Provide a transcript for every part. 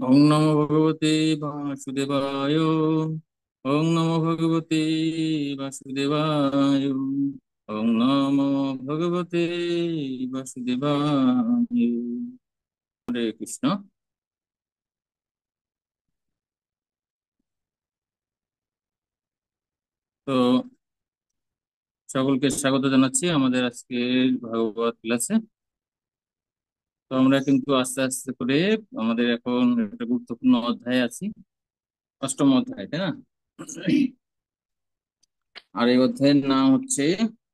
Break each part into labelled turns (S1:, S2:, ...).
S1: ওং নমো ভগবতে বাসুদেবায়। ওং নমো ভগবতে বাসুদেবায়। ওং নমো ভগবতে বাসুদেবায়। হরে কৃষ্ণ। তো সকলকে স্বাগত জানাচ্ছি আমাদের আজকের ভাগবত ক্লাসে। তো আমরা কিন্তু আস্তে আস্তে করে আমাদের এখন একটা গুরুত্বপূর্ণ অধ্যায় আছি, অষ্টম অধ্যায়, তাই না? আর এই অধ্যায়ের নাম হচ্ছে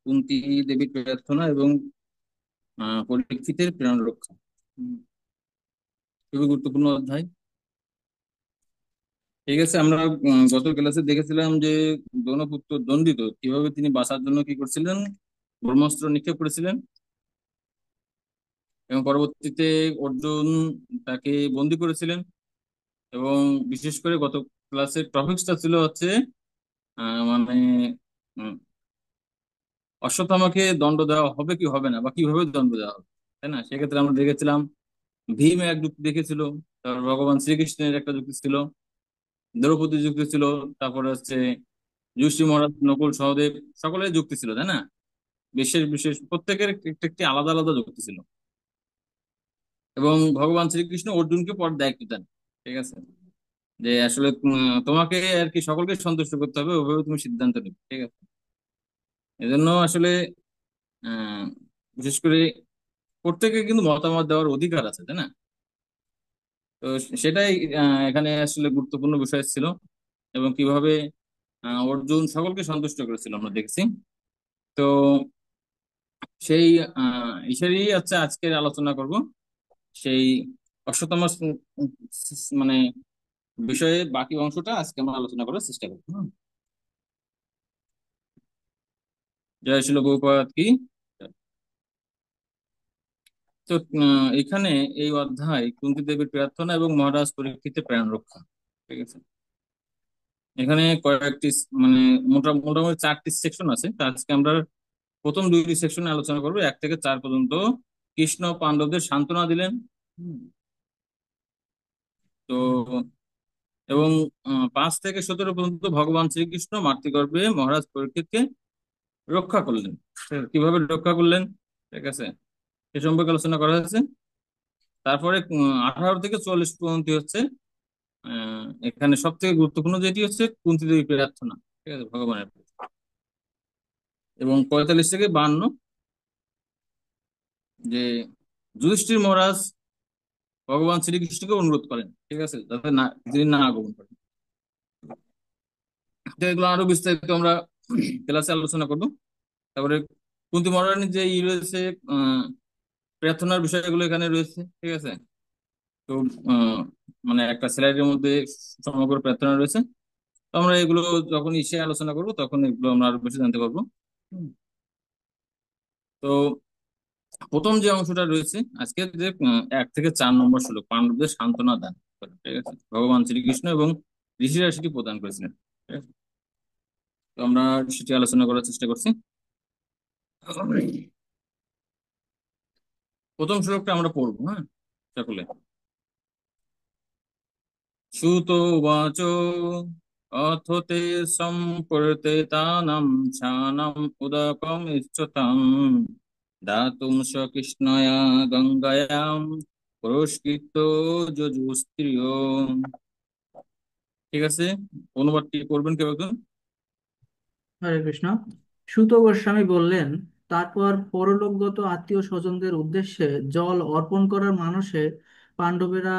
S1: কুন্তী দেবীর প্রার্থনা এবং পরীক্ষিতের প্রেরণ রক্ষা। হুম, খুবই গুরুত্বপূর্ণ অধ্যায়। ঠিক আছে, আমরা গত ক্লাসে দেখেছিলাম যে দ্রৌণপুত্র দণ্ডিত কিভাবে তিনি বাঁচার জন্য কি করছিলেন, ব্রহ্মাস্ত্র নিক্ষেপ করেছিলেন, এবং পরবর্তীতে অর্জুন তাকে বন্দি করেছিলেন। এবং বিশেষ করে গত ক্লাসের টপিকসটা ছিল হচ্ছে মানে উম, অশ্বত্থামাকে দণ্ড দেওয়া হবে কি হবে না, বা কিভাবে দণ্ড দেওয়া হবে, তাই না? সেক্ষেত্রে আমরা দেখেছিলাম ভীম এক যুক্তি দেখেছিল, তারপর ভগবান শ্রীকৃষ্ণের একটা যুক্তি ছিল, দ্রৌপদী যুক্তি ছিল, তারপরে হচ্ছে যুষ্টি মহারাজ, নকুল, সহদেব, সকলের যুক্তি ছিল, তাই না? বিশেষ বিশেষ প্রত্যেকের একটি একটি আলাদা আলাদা যুক্তি ছিল। এবং ভগবান শ্রীকৃষ্ণ অর্জুনকে পর দায়িত্ব দেন, ঠিক আছে, যে আসলে তোমাকে আর কি সকলকে সন্তুষ্ট করতে হবে, ওইভাবে তুমি সিদ্ধান্ত নেবে, ঠিক আছে। এজন্য আসলে আহ বিশেষ করে প্রত্যেকের কিন্তু মতামত দেওয়ার অধিকার আছে, তাই না? তো সেটাই এখানে আসলে গুরুত্বপূর্ণ বিষয় ছিল। এবং কিভাবে অর্জুন সকলকে সন্তুষ্ট করেছিল আমরা দেখছি। তো সেই ঈশ্বরই হচ্ছে আজকের আলোচনা করব, সেই অশ্বত্থামা মানে বিষয়ে বাকি অংশটা আজকে আমরা আলোচনা করার চেষ্টা করবো। জয় শিল গৌপাদ কি। তো এখানে এই অধ্যায় কুন্তী দেবীর প্রার্থনা এবং মহারাজ পরীক্ষিতের প্রাণ রক্ষা, ঠিক আছে। এখানে কয়েকটি মানে মোটামুটি চারটি সেকশন আছে, তো আজকে আমরা প্রথম দুইটি সেকশনে আলোচনা করবো, 1 থেকে 4 পর্যন্ত। কৃষ্ণ পাণ্ডবদের সান্ত্বনা দিলেন। হুম, তো এবং 5 থেকে 17 পর্যন্ত ভগবান শ্রীকৃষ্ণ মাতৃগর্ভে মহারাজ পরীক্ষিতকে রক্ষা করলেন। কিভাবে রক্ষা করলেন, ঠিক আছে, সে সম্পর্কে আলোচনা করা হয়েছে। তারপরে 18 থেকে 44 পর্যন্ত হচ্ছে এখানে সব থেকে গুরুত্বপূর্ণ যেটি হচ্ছে কুন্তী দেবী প্রার্থনা, ঠিক আছে, ভগবানের প্রতি। এবং 45 থেকে 52 যে যুধিষ্ঠির মহারাজ ভগবান শ্রীকৃষ্ণকে অনুরোধ করেন, ঠিক আছে, যাতে না তিনি না আগমন করেন। তো এগুলো আরো বিস্তারিত আমরা ক্লাসে আলোচনা করবো। তারপরে কুন্তী মহারানীর যে রয়েছে আহ প্রার্থনার বিষয়গুলো এখানে রয়েছে, ঠিক আছে। তো আহ মানে একটা স্লাইডের মধ্যে সমগ্র প্রার্থনা রয়েছে। তো আমরা এগুলো যখন ইসে আলোচনা করবো তখন এগুলো আমরা আরো বেশি জানতে পারবো। হুম। তো প্রথম যে অংশটা রয়েছে আজকে, যে 1 থেকে 4 নম্বর শ্লোক, পাণ্ডবদের সান্ত্বনা দান করেন, ঠিক আছে, ভগবান শ্রীকৃষ্ণ এবং ঋষিরা সেটি প্রদান করেছিলেন, ঠিক আছে? তো আমরা সেটি আলোচনা করার চেষ্টা করছি। প্রথম শ্লোকটা আমরা পড়বো, হ্যাঁ, সকলে। সুত উবাচ অথ তে সম্পর্তেতানাং ছানম উদকম ইচ্ছতাম দাতুম স্বকৃষ্ণয়া গঙ্গায়াম পুরস্কৃত যজুস্ত্রিয়। ঠিক আছে, অনুবাদটি করবেন কেউ একজন?
S2: হরে কৃষ্ণ। সুত গোস্বামী বললেন, তারপর পরলোকগত আত্মীয় স্বজনদের উদ্দেশ্যে জল অর্পণ করার মানসে পাণ্ডবেরা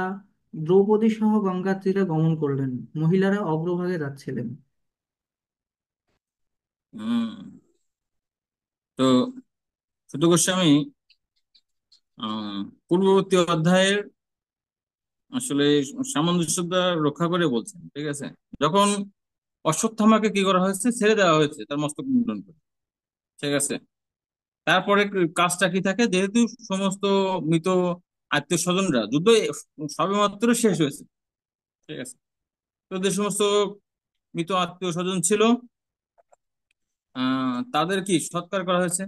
S2: দ্রৌপদী সহ গঙ্গার তীরে গমন করলেন। মহিলারা অগ্রভাগে যাচ্ছিলেন।
S1: হুম। তো সুত গোস্বামী আহ পূর্ববর্তী অধ্যায়ের আসলে সামঞ্জস্যতা রক্ষা করে বলছেন, ঠিক আছে। যখন অশ্বত্থামাকে কি করা হয়েছে, ছেড়ে দেওয়া হয়েছে তার মস্তক মুন্ডন করে, ঠিক আছে। তারপরে কাজটা কি থাকে, যেহেতু সমস্ত মৃত আত্মীয় স্বজনরা যুদ্ধ সবেমাত্র শেষ হয়েছে, ঠিক আছে। তো যে সমস্ত মৃত আত্মীয় স্বজন ছিল তাদের কি সৎকার করা হয়েছে,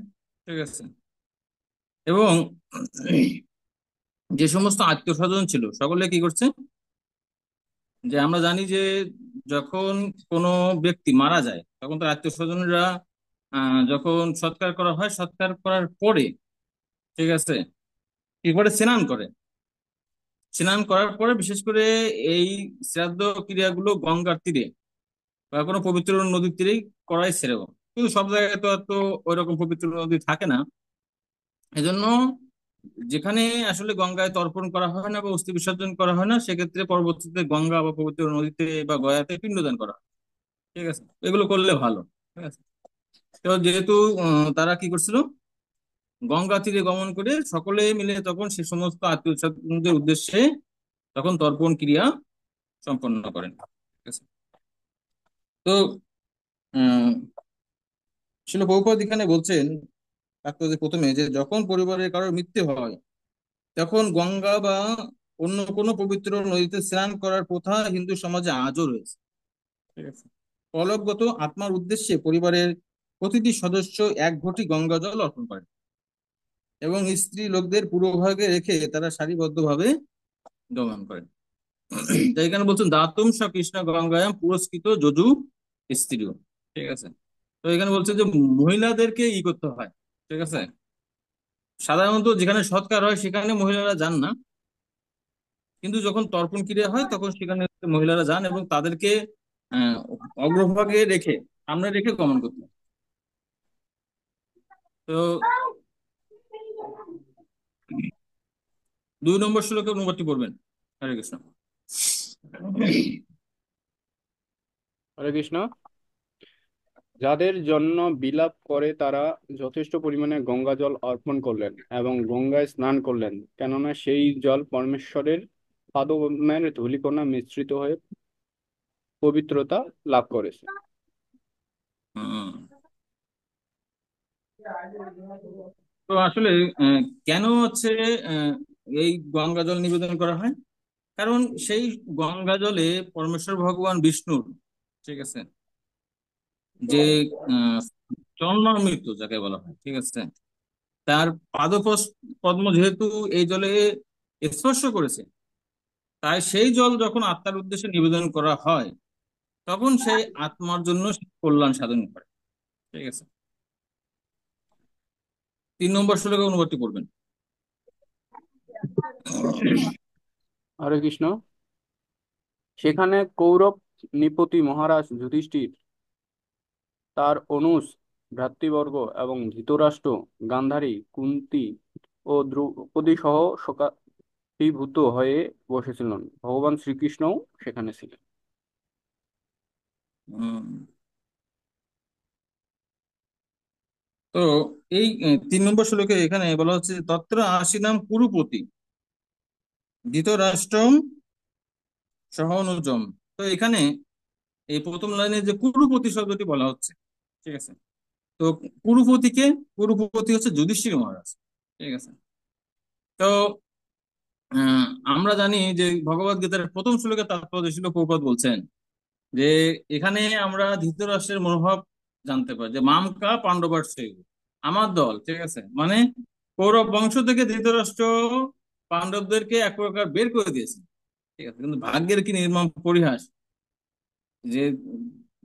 S1: ঠিক আছে। এবং যে সমস্ত আত্মীয় স্বজন ছিল সকলে কি করছে, যে আমরা জানি যে যখন কোনো ব্যক্তি মারা যায় তখন তার আত্মীয় স্বজনরা যখন সৎকার করা হয়, সৎকার করার পরে, ঠিক আছে, কি করে স্নান করে। স্নান করার পরে বিশেষ করে এই শ্রাদ্ধ ক্রিয়াগুলো গঙ্গার তীরে বা কোনো পবিত্র নদীর তীরেই করাই শ্রেয়। কিন্তু সব জায়গায় তো এত ওইরকম পবিত্র নদী থাকে না। এজন্য যেখানে আসলে গঙ্গায় তর্পণ করা হয় না বা অস্থি বিসর্জন করা হয় না, সেক্ষেত্রে পরবর্তীতে গঙ্গা বা পবিত্র নদীতে বা গয়াতে পিণ্ডদান করা হয়। ঠিক আছে, এগুলো করলে ভালো। ঠিক আছে। তো যেহেতু তারা কি করছিল, গঙ্গা তীরে গমন করে সকলে মিলে তখন সে সমস্ত আত্মীয় স্বজনদের উদ্দেশ্যে তখন তর্পণ ক্রিয়া সম্পন্ন করেন। ঠিক আছে। তো আহ শিল প্রভুপাদ এখানে বলছেন তাৎপর্য প্রথমে যে যখন পরিবারের কারোর মৃত্যু হয় তখন গঙ্গা বা অন্য কোনো পবিত্র নদীতে স্নান করার প্রথা হিন্দু সমাজে আজও রয়েছে। ঠিক আছে। কলপগত আত্মার উদ্দেশ্যে পরিবারের প্রতিটি সদস্য এক ঘটি গঙ্গা জল অর্পণ করে এবং স্ত্রী লোকদের পূর্বভাগে রেখে তারা সারিবদ্ধভাবে দমন করে। তাই এখানে বলছেন দাতুম স কৃষ্ণ গঙ্গায়াম পুরস্কৃত যজু স্ত্রীও। ঠিক আছে। তো এখানে বলছে যে মহিলাদেরকে করতে হয়। ঠিক আছে। সাধারণত যেখানে সৎকার হয় সেখানে মহিলারা যান না, কিন্তু যখন তর্পণ ক্রিয়া হয় তখন সেখানে মহিলারা যান এবং তাদেরকে আহ অগ্রভাগে রেখে, সামনে রেখে গমন করতে হয়। তো 2 নম্বর শ্লোকে অনুবাদটি পড়বেন। হরে কৃষ্ণ।
S3: হরে কৃষ্ণ। যাদের জন্য বিলাপ করে তারা যথেষ্ট পরিমাণে গঙ্গা জল অর্পণ করলেন এবং গঙ্গায় স্নান করলেন, কেননা সেই জল পরমেশ্বরের পাদপদ্মের ধূলিকণা মিশ্রিত হয়ে পবিত্রতা লাভ করেছে।
S1: হুম। তো আসলে আহ, কেন হচ্ছে আহ, এই গঙ্গা জল নিবেদন করা হয়? কারণ সেই গঙ্গা জলে পরমেশ্বর ভগবান বিষ্ণুর, ঠিক আছে, যে আহ, জন্ম মৃত্যু যাকে বলা হয়, ঠিক আছে, তার পদ্ম যেহেতু এই জলে স্পর্শ করেছে, তাই সেই জল যখন আত্মার উদ্দেশ্যে নিবেদন করা হয় তখন সেই আত্মার জন্য সে কল্যাণ সাধন করে। ঠিক আছে। 3 নম্বর শ্লোকে অনুবাদটি করবেন।
S3: হরে কৃষ্ণ। সেখানে কৌরব নৃপতি মহারাজ যুধিষ্ঠির, তার অনুজ ভ্রাতৃবর্গ এবং ধৃতরাষ্ট্র, গান্ধারী, কুন্তী ও দ্রৌপদী সহ শোকাভিভূত হয়ে বসেছিলেন। ভগবান শ্রীকৃষ্ণও সেখানে ছিলেন।
S1: উম, তো এই 3 নম্বর শ্লোকে এখানে বলা হচ্ছে তত্র আশীনাম কুরুপতি ধৃতরাষ্ট্রম সহানুজম। তো এখানে এই প্রথম লাইনে যে কুরুপতি শব্দটি বলা হচ্ছে, ঠিক আছে, তো কুরুপতিকে, কুরুপতি হচ্ছে যুধিষ্ঠির মহারাজ। ঠিক আছে। তো আহ, আমরা জানি যে ভগবদ গীতার প্রথম শ্লোকে তাৎপর্য ছিল প্রভুপাদ বলছেন যে এখানে আমরা ধৃতরাষ্ট্রের মনোভাব জানতে পারি যে মামকা পাণ্ডবার সেই, আমার দল। ঠিক আছে, মানে কৌরব বংশ থেকে ধৃতরাষ্ট্র পাণ্ডবদেরকে এক প্রকার বের করে দিয়েছে। ঠিক আছে, কিন্তু ভাগ্যের কি নির্মম পরিহাস যে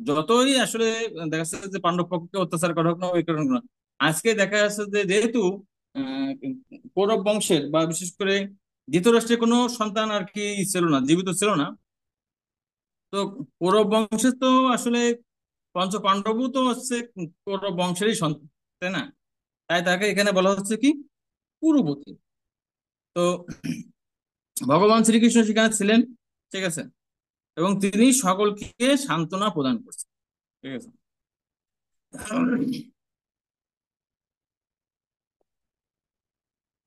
S1: যতই আসলে দেখা যাচ্ছে যে পাণ্ডব পক্ষকে অত্যাচার করা হোক না ওই কারণে না, আজকে দেখা যাচ্ছে যে যেহেতু আহ, কৌরব বংশের বা বিশেষ করে ধৃতরাষ্ট্রের কোনো সন্তান আর কি ছিল না, জীবিত ছিল না। তো কৌরব বংশের তো আসলে পঞ্চ পাণ্ডবও তো হচ্ছে কৌরব বংশেরই সন্তান, তাই না? তাই তাকে এখানে বলা হচ্ছে কি কুরুপতি। তো ভগবান শ্রীকৃষ্ণ সেখানে ছিলেন। ঠিক আছে। এবং তিনি সকলকে সান্ত্বনা প্রদান করছেন। ঠিক আছে।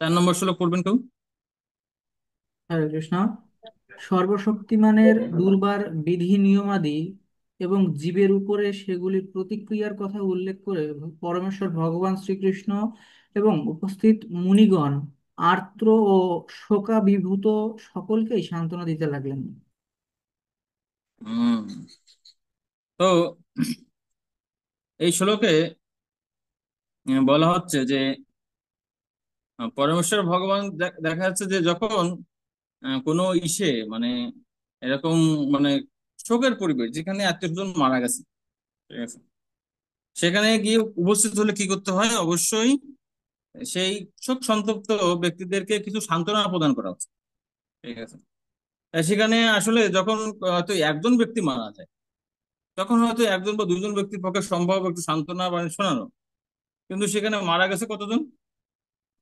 S1: 4 নম্বর শ্লোক পড়বেন কেউ?
S2: হরে কৃষ্ণ। সর্বশক্তিমানের দুর্বার বিধি নিয়মাদি এবং জীবের উপরে সেগুলির প্রতিক্রিয়ার কথা উল্লেখ করে পরমেশ্বর ভগবান শ্রীকৃষ্ণ এবং উপস্থিত মুনিগণ আর্দ্র ও শোকাভিভূত সকলকেই সান্ত্বনা দিতে লাগলেন।
S1: হুম। তো এই শ্লোকে বলা হচ্ছে যে পরমেশ্বর ভগবান দেখা যাচ্ছে যে যখন কোনো ইসে মানে এরকম মানে শোকের পরিবেশ যেখানে আত্মীয় স্বজন মারা গেছে, ঠিক আছে, সেখানে গিয়ে উপস্থিত হলে কি করতে হয়? অবশ্যই সেই শোক সন্তপ্ত ব্যক্তিদেরকে কিছু সান্ত্বনা প্রদান করা উচিত, ঠিক আছে। তাই সেখানে আসলে যখন হয়তো একজন ব্যক্তি মারা যায়, তখন হয়তো একজন বা দুজন ব্যক্তির পক্ষে সম্ভব একটু সান্ত্বনা বা শোনানো, কিন্তু সেখানে মারা গেছে কতজন?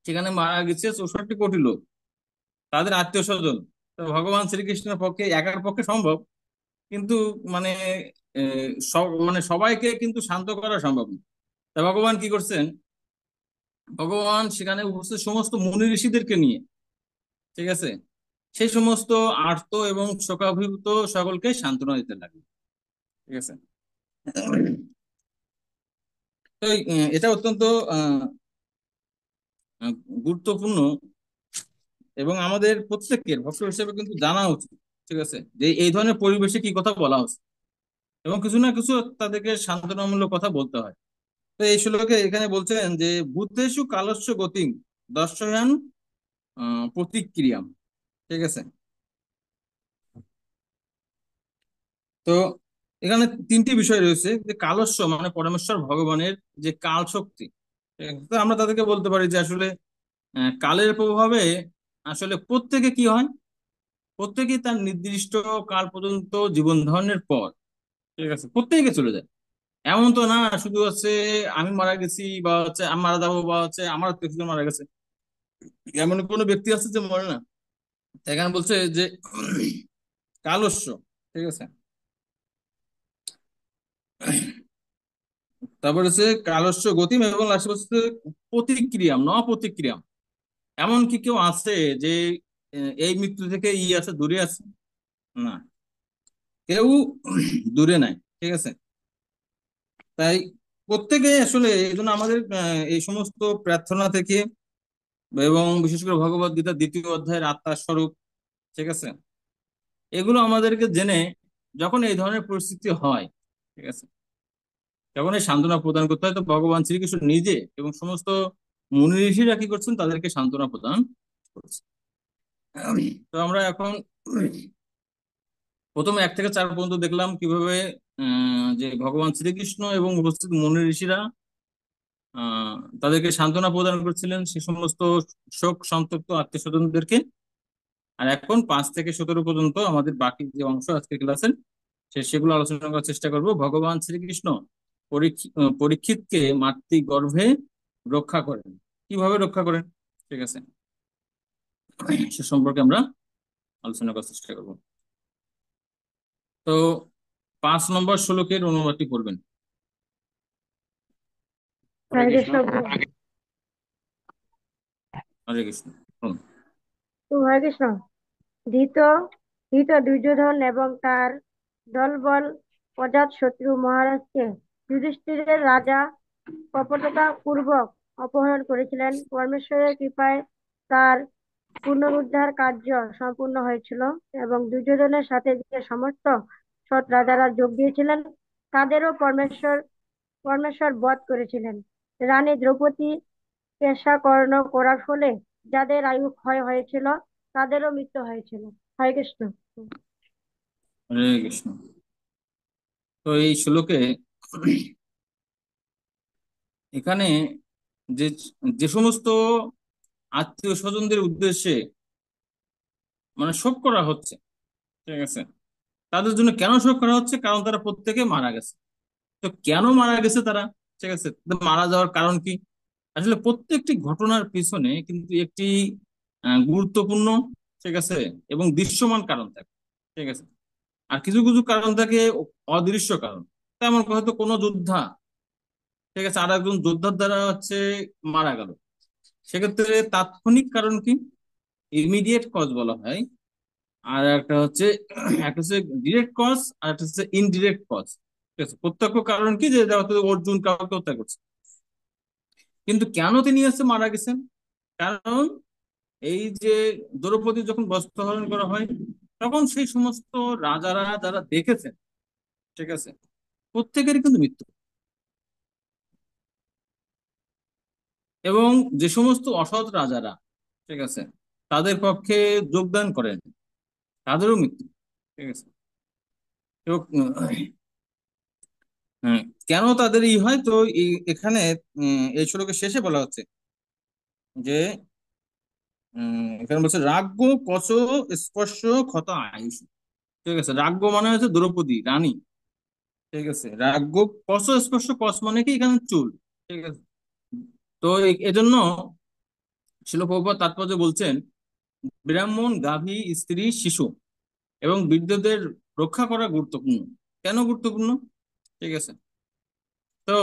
S1: সেখানে মারা গেছে 64 কোটি লোক, তাদের আত্মীয় স্বজন। তো ভগবান শ্রীকৃষ্ণের পক্ষে একার পক্ষে সম্ভব, কিন্তু মানে সব মানে সবাইকে কিন্তু শান্ত করা সম্ভব না। তা ভগবান কি করছেন? ভগবান সেখানে উপস্থিত সমস্ত মুনি ঋষিদেরকে নিয়ে, ঠিক আছে, সেই সমস্ত আর্ত এবং শোকাভিভূত সকলকে সান্ত্বনা দিতে লাগলো, ঠিক আছে। তো এটা অত্যন্ত আহ আহ, গুরুত্বপূর্ণ এবং আমাদের প্রত্যেকের ভক্ত হিসেবে কিন্তু জানা উচিত, ঠিক আছে, যে এই ধরনের পরিবেশে কি কথা বলা উচিত এবং কিছু না কিছু তাদেরকে সান্ত্বনামূলক কথা বলতে হয়। তো এই শ্লোকে এখানে বলছেন যে বুদ্ধেষু কালস্য গতিম দর্শয়ান প্রতিক্রিয়াম, ঠিক আছে। তো এখানে তিনটি বিষয় রয়েছে, যে কালস্য মানে পরমেশ্বর ভগবানের যে কাল শক্তি, ঠিক আছে? তো আমরা তাদেরকে বলতে পারি যে আসলে কালের প্রভাবে আসলে প্রত্যেকে কি হয়, প্রত্যেকেই তার নির্দিষ্ট কাল পর্যন্ত জীবন ধারণের পর, ঠিক আছে, প্রত্যেকে চলে যায়। এমন তো না শুধু হচ্ছে আমি মারা গেছি বা হচ্ছে আমি মারা যাবো বা হচ্ছে আমার আত্মীয় মারা গেছে, এমন কোনো ব্যক্তি আছে যে মরে না। তো এখানে বলছে যে কালস্য, ঠিক আছে, তারপর হচ্ছে কালস্য গতিম এবং লাস্টে হচ্ছে প্রতিক্রিয়াম ন প্রতিক্রিয়াম। এমন কি কেউ আছে যে এই মৃত্যু থেকে আছে দূরে আছে? না, কেউ দূরে নাই, ঠিক আছে। তাই প্রত্যেকে আসলে এই জন্য আমাদের এই সমস্ত প্রার্থনা থেকে এবং বিশেষ করে ভগবত গীতার 2য় অধ্যায়ের আত্মার স্বরূপ, ঠিক আছে, এগুলো আমাদেরকে জেনে যখন এই ধরনের পরিস্থিতি হয়, ঠিক আছে, যখন এই সান্ত্বনা প্রদান করতে হয়, তো ভগবান শ্রীকৃষ্ণ নিজে এবং সমস্ত মুনি ঋষিরা কি করছেন? তাদেরকে সান্ত্বনা প্রদান করছে। তো আমরা এখন প্রথমে 1 থেকে 4 পর্যন্ত দেখলাম কিভাবে যে ভগবান শ্রীকৃষ্ণ এবং উপস্থিত মুনি ঋষিরা আহ তাদেরকে সান্ত্বনা প্রদান করছিলেন সে সমস্ত শোক সন্তপ্ত আত্মীয় স্বজনদেরকে। আর এখন 5 থেকে 17 পর্যন্ত আমাদের বাকি যে অংশ আজকের ক্লাসের সেগুলো আলোচনা করার চেষ্টা করব। ভগবান শ্রীকৃষ্ণ পরীক্ষিতকে মাতৃ গর্ভে রক্ষা করেন, কিভাবে রক্ষা করেন, ঠিক আছে, সে সম্পর্কে আমরা আলোচনা করার চেষ্টা করব। তো 5 নম্বর শ্লোকের অনুবাদটি করবেন।
S3: হরে
S4: হরে
S3: কৃষ্ণ।
S4: কৃষ্ণ গুরু।
S1: হরে কৃষ্ণ। শুনুন।
S4: তো হরে কৃষ্ণ। ধৃত ধৃত দুর্যোধন এবং তার দলবল অজাতশত্রু মহারাজকে যুধিষ্ঠিরের রাজা কপটতা পূর্বক অপহরণ করেছিলেন। পরমেশ্বরের কৃপায় তার পুনরুদ্ধার কার্য সম্পূর্ণ হয়েছিল এবং দুর্যোধনের সাথে যে সমস্ত সৎ রাজারা যোগ দিয়েছিলেন তাদেরও পরমেশ্বর পরমেশ্বর বধ করেছিলেন। রানী দ্রৌপদী পেশাকর্ণ করার ফলে যাদের আয়ু ক্ষয় হয়েছিল তাদেরও মৃত্যু হয়েছিল। হরে কৃষ্ণ।
S1: হরে কৃষ্ণ। তো এই শ্লোকে এখানে যে যে সমস্ত আত্মীয় স্বজনদের উদ্দেশ্যে মানে শোক করা হচ্ছে, ঠিক আছে, তাদের জন্য কেন শোক করা হচ্ছে? কারণ তারা প্রত্যেকে মারা গেছে। তো কেন মারা গেছে তারা, ঠিক আছে, তো মারা যাওয়ার কারণ কি? আসলে প্রত্যেকটি ঘটনার পিছনে কিন্তু একটি গুরুত্বপূর্ণ, ঠিক আছে, এবং দৃশ্যমান কারণ থাকে, ঠিক আছে। আর কিছু কিছু কারণ থাকে অদৃশ্য কারণ। তেমন হয়তো কোনো যোদ্ধা, ঠিক আছে, আর একজন যোদ্ধার দ্বারা হচ্ছে মারা গেল, সেক্ষেত্রে তাৎক্ষণিক কারণ কি? ইমিডিয়েট কজ বলা হয়। আর একটা হচ্ছে ডিরেক্ট কজ, আর একটা হচ্ছে ইনডিরেক্ট কজ, ঠিক আছে। প্রত্যক্ষ কারণ কি? যে হয়তো অর্জুন কাউকে হত্যা করছে, কিন্তু কেন তিনি হচ্ছে মারা গেছেন? কারণ এই যে দ্রৌপদী যখন বস্ত্রহরণ করা হয়, তখন সেই সমস্ত রাজারা যারা দেখেছেন, ঠিক আছে, প্রত্যেকেরই কিন্তু মৃত্যু। এবং যে সমস্ত অসৎ রাজারা, ঠিক আছে, তাদের পক্ষে যোগদান করেন, তাদেরও মৃত্যু। ঠিক আছে। তো হ্যাঁ, কেন তাদের হয় তো এখানে এই শ্লোকের শেষে বলা হচ্ছে যে এখানে বলছে রাজ্ঞ কচ স্পর্শ ক্ষত আয়ুষ। ঠিক আছে, রাজ্ঞ মানে হচ্ছে দ্রৌপদী রানী। ঠিক আছে, রাজ্ঞ কচ স্পর্শ, কচ মানে কি এখানে চুল। ঠিক আছে, তো এজন্য শিল প্রভুপাদ তাৎপর্য বলছেন ব্রাহ্মণ, গাভী, স্ত্রী, শিশু এবং বৃদ্ধদের রক্ষা করা গুরুত্বপূর্ণ। কেন গুরুত্বপূর্ণ? ঠিক আছে, তো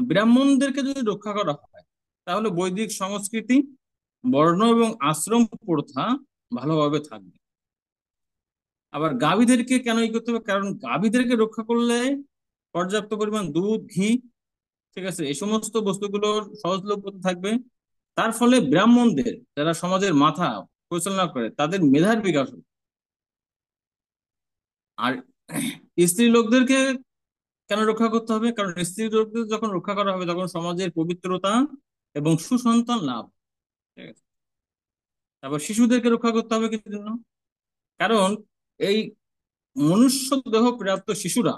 S1: ব্রাহ্মণদেরকে যদি রক্ষা করা হয় তাহলে বৈদিক সংস্কৃতি, বর্ণ এবং আশ্রম প্রথা ভালোভাবে থাকবে। আবার গাভীদেরকে কেন করতে হবে? কারণ গাভীদেরকে রক্ষা করলে পর্যাপ্ত পরিমাণ দুধ, ঘি, ঠিক আছে, এই সমস্ত বস্তুগুলোর সহজলভ্য থাকবে। তার ফলে ব্রাহ্মণদের, যারা সমাজের মাথা পরিচালনা করে, তাদের মেধার বিকাশ হবে। আর স্ত্রী লোকদেরকে কেন রক্ষা করতে হবে? কারণ স্ত্রী লোকদের যখন রক্ষা করা হবে তখন সমাজের পবিত্রতা এবং সুসন্তান লাভ। ঠিক আছে, তারপর শিশুদেরকে রক্ষা করতে হবে কি জন্য? কারণ এই মনুষ্য দেহ প্রাপ্ত শিশুরা,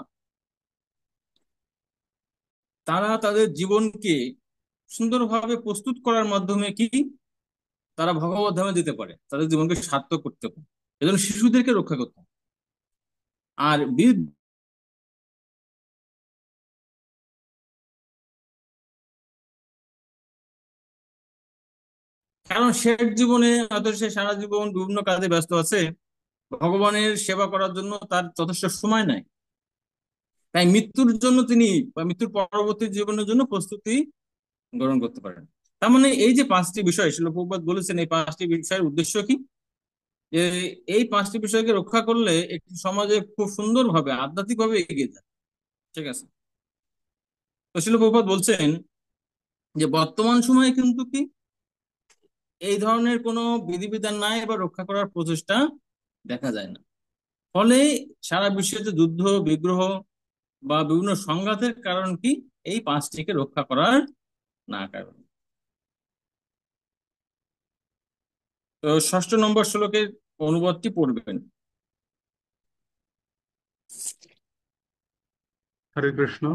S1: তারা তাদের জীবনকে সুন্দরভাবে প্রস্তুত করার মাধ্যমে কি তারা ভগবত ধামে যেতে পারে, তাদের জীবনকে সার্থক করতে পারে। এজন্য শিশুদেরকে রক্ষা করতে হবে। আর কারণ শেষ জীবনে হয়তো সে সারা জীবন বিভিন্ন কাজে ব্যস্ত আছে, ভগবানের সেবা করার জন্য তার যথেষ্ট সময় নাই। তাই মৃত্যুর জন্য তিনি বা মৃত্যুর পরবর্তী জীবনের জন্য প্রস্তুতি গ্রহণ করতে পারেন। তার মানে এই যে পাঁচটি বিষয় শিল প্রভুপাদ বলেছেন, এই পাঁচটি বিষয়ের উদ্দেশ্য কি? যে এই পাঁচটি বিষয়কে রক্ষা করলে একটি সমাজে খুব সুন্দরভাবে আধ্যাত্মিক ভাবে এগিয়ে যায়। ঠিক আছে, তো শিল প্রভুপাদ বলছেন যে বর্তমান সময়ে কিন্তু কি এই ধরনের কোনো বিধিবিধান নাই বা রক্ষা করার প্রচেষ্টা দেখা যায় না। ফলে সারা বিশ্বে যে যুদ্ধ, বিগ্রহ বা বিভিন্ন সংঘাতের কারণ কি? এই পাঁচটিকে রক্ষা করার না কারণ। তো ষষ্ঠ নম্বর শ্লোকের অনুবাদটি পড়বেন।
S5: হরে কৃষ্ণ।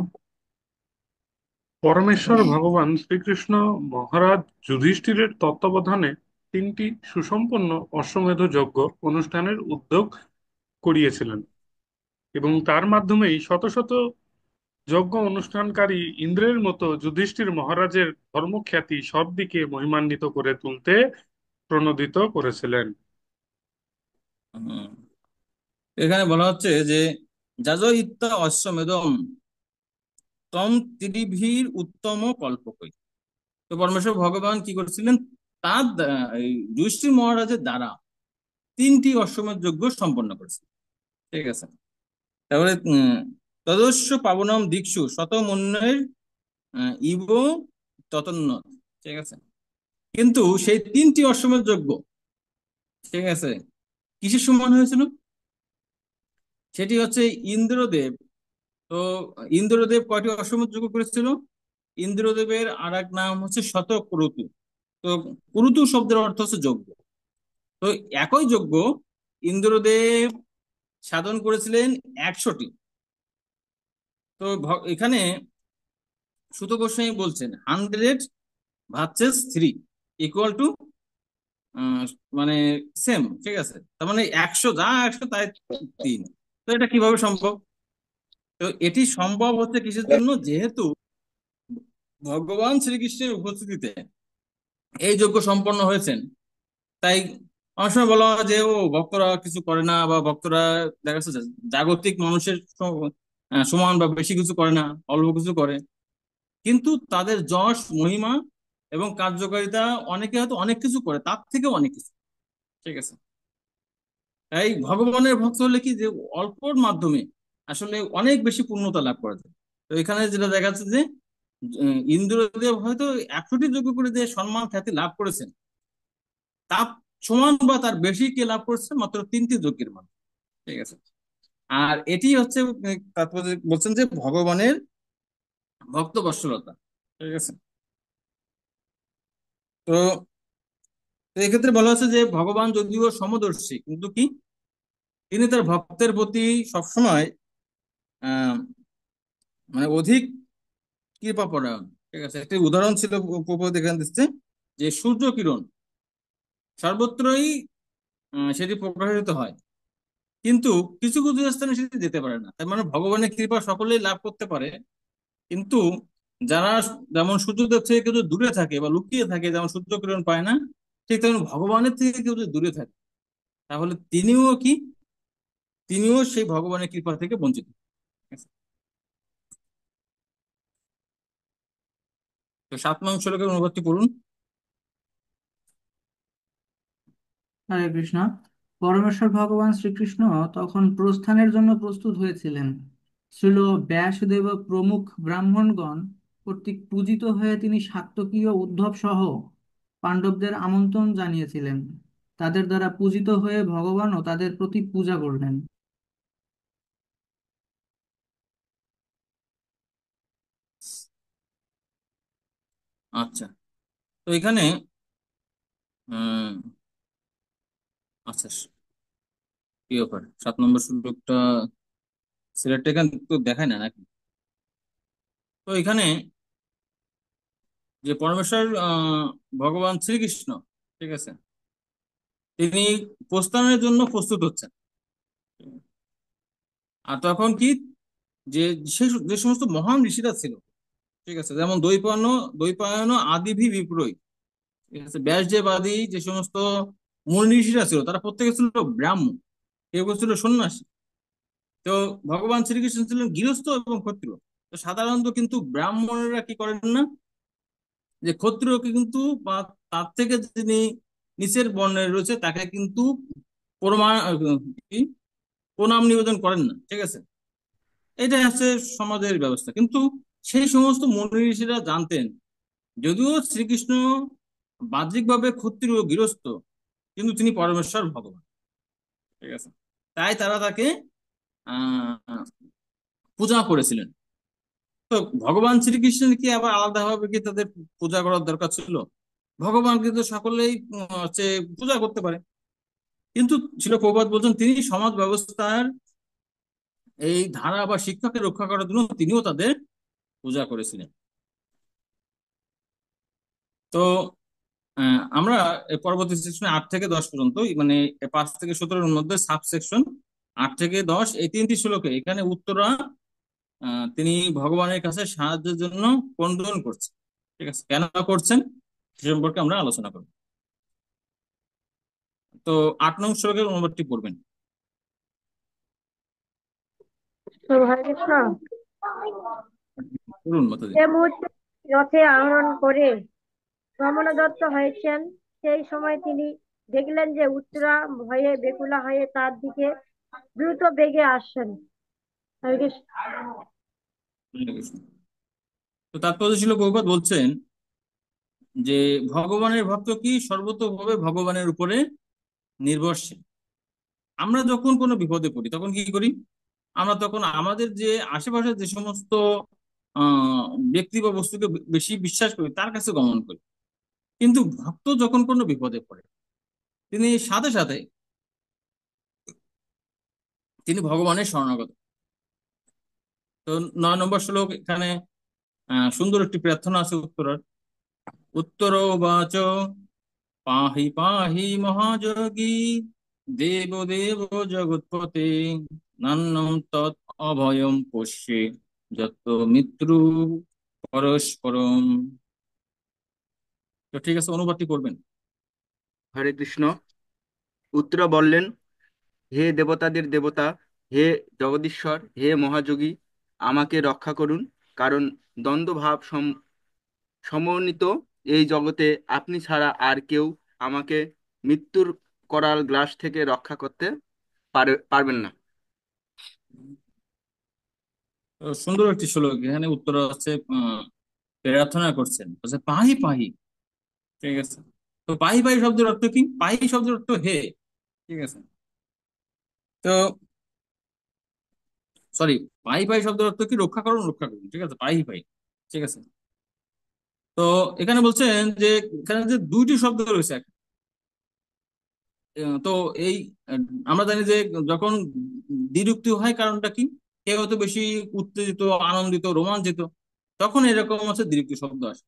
S5: পরমেশ্বর ভগবান শ্রীকৃষ্ণ মহারাজ যুধিষ্ঠিরের তত্ত্বাবধানে তিনটি সুসম্পন্ন অশ্বমেধ যজ্ঞ অনুষ্ঠানের উদ্যোগ করিয়েছিলেন এবং তার মাধ্যমেই শত শত যজ্ঞ অনুষ্ঠানকারী ইন্দ্রের মতো যুধিষ্ঠির মহারাজের ধর্মখ্যাতি সব দিকে মহিমান্বিত করে তুলতে প্রণোদিত করেছিলেন।
S1: হুম, এখানে বলা হচ্ছে যে যাজ ইত্যা অশ্বমেধম তম ত্রিভির উত্তম কল্পকই। তো পরমেশ্বর ভগবান কি করেছিলেন? তার এই যুধিষ্ঠির মহারাজের দ্বারা তিনটি অশ্বমেধ যজ্ঞ সম্পন্ন করেছিলেন। ঠিক আছে, তারপরে তদস্য পাবনম দীক্ষু শত মন্যের ইব ততন্য। ঠিক আছে, কিন্তু সেই তিনটি অশ্বমেধ যজ্ঞ, ঠিক আছে, কিসের সমান হয়েছিল? সেটি হচ্ছে ইন্দ্রদেব। তো ইন্দ্রদেব কয়টি অশ্বমেধ যজ্ঞ করেছিল? ইন্দ্রদেবের আর এক নাম হচ্ছে শতক্রতু। তো ক্রতু শব্দের অর্থ হচ্ছে যজ্ঞ। তো একই যজ্ঞ ইন্দ্রদেব সাধন করেছিলেন 100টি। তো এখানে সুত গোস্বামী বলছেন 100 ভার্সেস 3 ইকুয়াল টু মানে সেম। ঠিক আছে, তার মানে 100 যা 100 তাই 3। তো এটা কিভাবে সম্ভব? তো এটি সম্ভব হচ্ছে কিসের জন্য? যেহেতু ভগবান শ্রীকৃষ্ণের উপস্থিতিতে এই যজ্ঞ সম্পন্ন হয়েছেন, তাই অনেক সময় বলা হয় যে ও ভক্তরা কিছু করে না, বা ভক্তরা দেখা যাচ্ছে জাগতিক মানুষের সমান বা বেশি কিছু করে না, অল্প কিছু করে। কিন্তু তাদের যশ, মহিমা এবং কার্যকারিতা, অনেকে হয়তো অনেক কিছু করে, তার থেকে অনেক কিছু। ঠিক আছে, তাই ভগবানের ভক্ত হলে কি যে অল্পর মাধ্যমে আসলে অনেক বেশি পূর্ণতা লাভ করা যায়। তো এখানে যেটা দেখা যাচ্ছে যে ইন্দ্রদেব হয়তো 100টি যজ্ঞ করে যে সম্মান খ্যাতি লাভ করেছেন, তার সমান বা তার বেশি কে লাভ করছে মাত্র তিনটি যজ্ঞের মাধ্যমে। ঠিক আছে, আর এটি হচ্ছে তারপরে বলছেন যে ভগবানের ভক্ত বৎসলতা। ঠিক আছে, তো, তো, এক্ষেত্রে বলা হচ্ছে যে ভগবান যদিও সমদর্শী, কিন্তু কি, তিনি তার ভক্তের প্রতি সবসময় আহ মানে অধিক কৃপাপরায়ণ। ঠিক আছে, একটি উদাহরণ ছিল প্রভুপাদ এখানে দিচ্ছে, যে সূর্য কিরণ সর্বত্রই সেটি প্রকাশিত হয়, কিন্তু কিছু কিছু স্থানে সেটি যেতে পারে না। তার মানে ভগবানের কৃপা সকলেই লাভ করতে পারে, কিন্তু যারা যেমন সূর্যদেব থেকে কেউ যদি দূরে থাকে বা লুকিয়ে থাকে, যেমন সূর্য কিরণ পায় না, ঠিক তেমন ভগবানের থেকে কেউ যদি দূরে থাকে, তাহলে তিনিও সেই ভগবানের কৃপা থেকে বঞ্চিত। ঠিক আছে? তো 7 নং শ্লোকের অনুবাদটি পড়ুন।
S2: হরে কৃষ্ণ। পরমেশ্বর ভগবান শ্রীকৃষ্ণ তখন প্রস্থানের জন্য প্রস্তুত হয়েছিলেন। শ্রীল ব্যাসদেব প্রমুখ ব্রাহ্মণগণ কর্তৃক পূজিত হয়ে তিনি সাত্ত্বকী ও উদ্ধব সহ পাণ্ডবদের আমন্ত্রণ জানিয়েছিলেন। তাদের দ্বারা পূজিত হয়ে ভগবানও তাদের প্রতি পূজা করলেন।
S1: আচ্ছা, তো এখানে উম আচ্ছা, কি ব্যাপার 7 নম্বর শ্লোকটা সিলেক্ট এখানে তো দেখায় না নাকি? তো এখানে যে পরমেশ্বর ভগবান শ্রীকৃষ্ণ, ঠিক আছে, তিনি প্রস্থানের জন্য প্রস্তুত হচ্ছেন। আর তখন কি, যে যে সমস্ত মহান ঋষিরা ছিল, ঠিক আছে, যেমন দ্বৈপায়ন আদিভি বিপ্রই, ঠিক আছে, ব্যাসদেব আদি যে সমস্ত মূল ঋষিরা ছিল, তারা প্রত্যেকে ছিল ব্রাহ্মণ, কেউ কেউ ছিল সন্ন্যাসী। তো ভগবান শ্রীকৃষ্ণ ছিলেন গৃহস্থ এবং ক্ষত্রিয়। তো সাধারণত কিন্তু ব্রাহ্মণেরা কি করেন না, যে ক্ষত্রিয়কে কিন্তু বা তার থেকে যিনি নিচের বর্ণের রয়েছে তাকে কিন্তু প্রমাণ কি প্রণাম নিবেদন করেন না। ঠিক আছে, এটা হচ্ছে সমাজের ব্যবস্থা। কিন্তু সেই সমস্ত মুনি ঋষিরা জানতেন, যদিও শ্রীকৃষ্ণ বাহ্যিকভাবে ক্ষত্রিয় গৃহস্থ, কিন্তু তিনি পরমেশ্বর ভগবান। ঠিক আছে, তাই তারা তাকে আহ পূজা করেছিলেন। তো ভগবান শ্রীকৃষ্ণের কি আবার আলাদাভাবে কি তাদের পূজা করার দরকার ছিল? ভগবান কিন্তু সকলেই হচ্ছে পূজা করতে পারে, কিন্তু ছিল প্রবাদ বলছেন, তিনি সমাজ ব্যবস্থার এই ধারা বা শিক্ষাকে রক্ষা করার জন্য তিনিও তাদের পূজা করেছিলেন। তো আমরা এই পরবর্তী সেকশনে 8 থেকে 10 পর্যন্ত, মানে 5 থেকে 17-এর মধ্যে সাব সেকশন 8 থেকে 10, এই 3টি শ্লোকে এখানে উত্তরা তিনি ভগবানের কাছে সাহায্যের জন্য ক্রন্দন করছেন। ঠিক আছে, কেন করছেন সে সম্পর্কে আমরা আলোচনা করব। তো 8 নং শ্লোকের অনুবাদটি পড়বেন।
S4: তো হরে কৃষ্ণ।
S1: পড়ুন মাতাজি।
S4: যে মুহূর্তে রথে আরোহণ করে ব্রহ্মদত্ত হয়েছেন, সেই সময় তিনি দেখলেন যে উত্তরা ভয়ে বেকুলা হয়ে তার দিকে দ্রুত বেগে আসছেন। হরে কৃষ্ণ।
S1: হরে কৃষ্ণ। তো তাৎপর্য ছিল, প্রভুপাদ বলছেন যে ভগবানের ভক্ত কি সর্বতোভাবে ভগবানের উপরে নির্ভরশীল। আমরা যখন কোনো বিপদে পড়ি তখন কি করি? আমরা তখন আমাদের যে আশেপাশে যে সমস্ত আহ ব্যক্তি বা বস্তুকে বেশি বিশ্বাস করি তার কাছে গমন করি। কিন্তু ভক্ত যখন কোনো বিপদে পড়ে, তিনি সাথে সাথে তিনি ভগবানের শরণাগত। তো 9 নম্বর শ্লোক এখানে সুন্দর একটি প্রার্থনা আছে উত্তরার। উত্তর বাচ পাহি পাহি মহাযোগী দেব দেব জগৎপতে নান্যম তৎ অভয়ম পশ্যে যত মৃত্যু পরস্পরম। তো ঠিক আছে, অনুবাদটি করবেন।
S3: হরে কৃষ্ণ। উত্তরা বললেন, হে দেবতাদের দেবতা, হে জগদীশ্বর, হে মহাযোগী, আমাকে রক্ষা করুন। কারণ দ্বন্দ্বভাব সমন্বিত এই জগতে আপনি ছাড়া আর কেউ আমাকে মৃত্যুর করাল গ্লাস থেকে রক্ষা করতে পারবেন না।
S1: তো সুন্দর একটি শ্লোক এখানে উত্তর হচ্ছে প্রার্থনা করছেন, বলছে পাহি পাহি। ঠিক আছে, তো পাহি পাহি শব্দের অর্থ কি? পাহি শব্দের অর্থ হে। ঠিক আছে, তো সরি, পাহি পাহি শব্দের অর্থ কি? রক্ষা করুন, রক্ষা করুন। ঠিক আছে, পাহি পাহি। ঠিক আছে, তো এখানে বলছেন যে এখানে যে দুইটি শব্দ রয়েছে, তো এই আহ, আমরা জানি যে যখন দ্বিরুক্তি হয় কারণটা কি, কেউ হয়তো বেশি উত্তেজিত, আনন্দিত, রোমাঞ্চিত, তখন এরকম হচ্ছে দ্বিরুক্তি শব্দ আসে।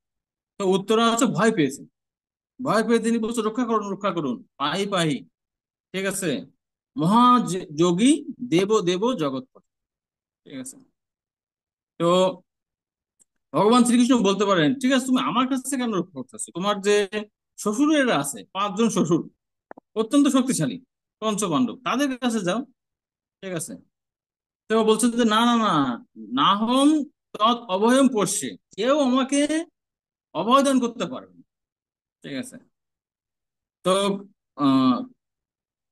S1: তো উত্তরা হচ্ছে ভয় পেয়েছে, ভয় পেয়ে তিনি বলছে রক্ষা করুন, রক্ষা করুন, পাহি পাহি। ঠিক আছে, মহাযোগী দেব দেব জগৎপতি। ঠিক আছে। তো ভগবান শ্রীকৃষ্ণ বলতে পারেন, ঠিক আছে তুমি আমার কাছে কেন রক্ষা করতেছো? তোমার যে শ্বশুরেরা আছে, 5 জন শ্বশুর, অত্যন্ত শক্তিশালী পঞ্চপাণ্ডব, তাদের কাছে যাও। ঠিক আছে। তো বলছে যে না না না, নাহম তৎ অভয়ম পশ্যে, কেউ আমাকে অভয় দান করতে পারবে না। ঠিক আছে। তো আহ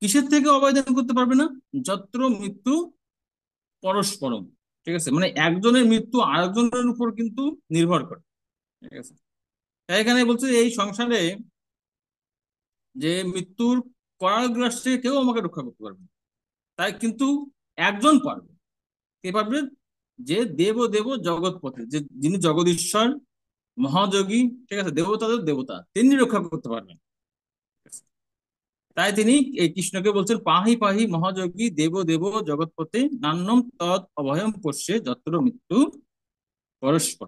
S1: কিসের থেকে অভয় দান করতে পারবে না? যত্র মৃত্যু পরস্পরম। ঠিক আছে, মানে একজনের মৃত্যু আরেকজনের উপর কিন্তু নির্ভর করে। ঠিক আছে। তাই এখানে বলছে এই সংসারে যে মৃত্যুর করাগ্রাসে কেউ আমাকে রক্ষা করতে পারবে না। তাই কিন্তু একজন পারবে। কে পারবে? যে দেব দেব জগৎপতি, যে যিনি জগদীশ্বর, মহাযোগী, ঠিক আছে, দেবতাদের দেবতা, তিনি রক্ষা করতে পারবেন। ঠিক আছে? তাই তিনি এই কৃষ্ণকে বলছেন পাহি পাহি মহাযোগী দেব দেব জগৎপতি নান্যম তৎ অভয়ম পশ্যে যত্র মৃত্যু পরস্পর।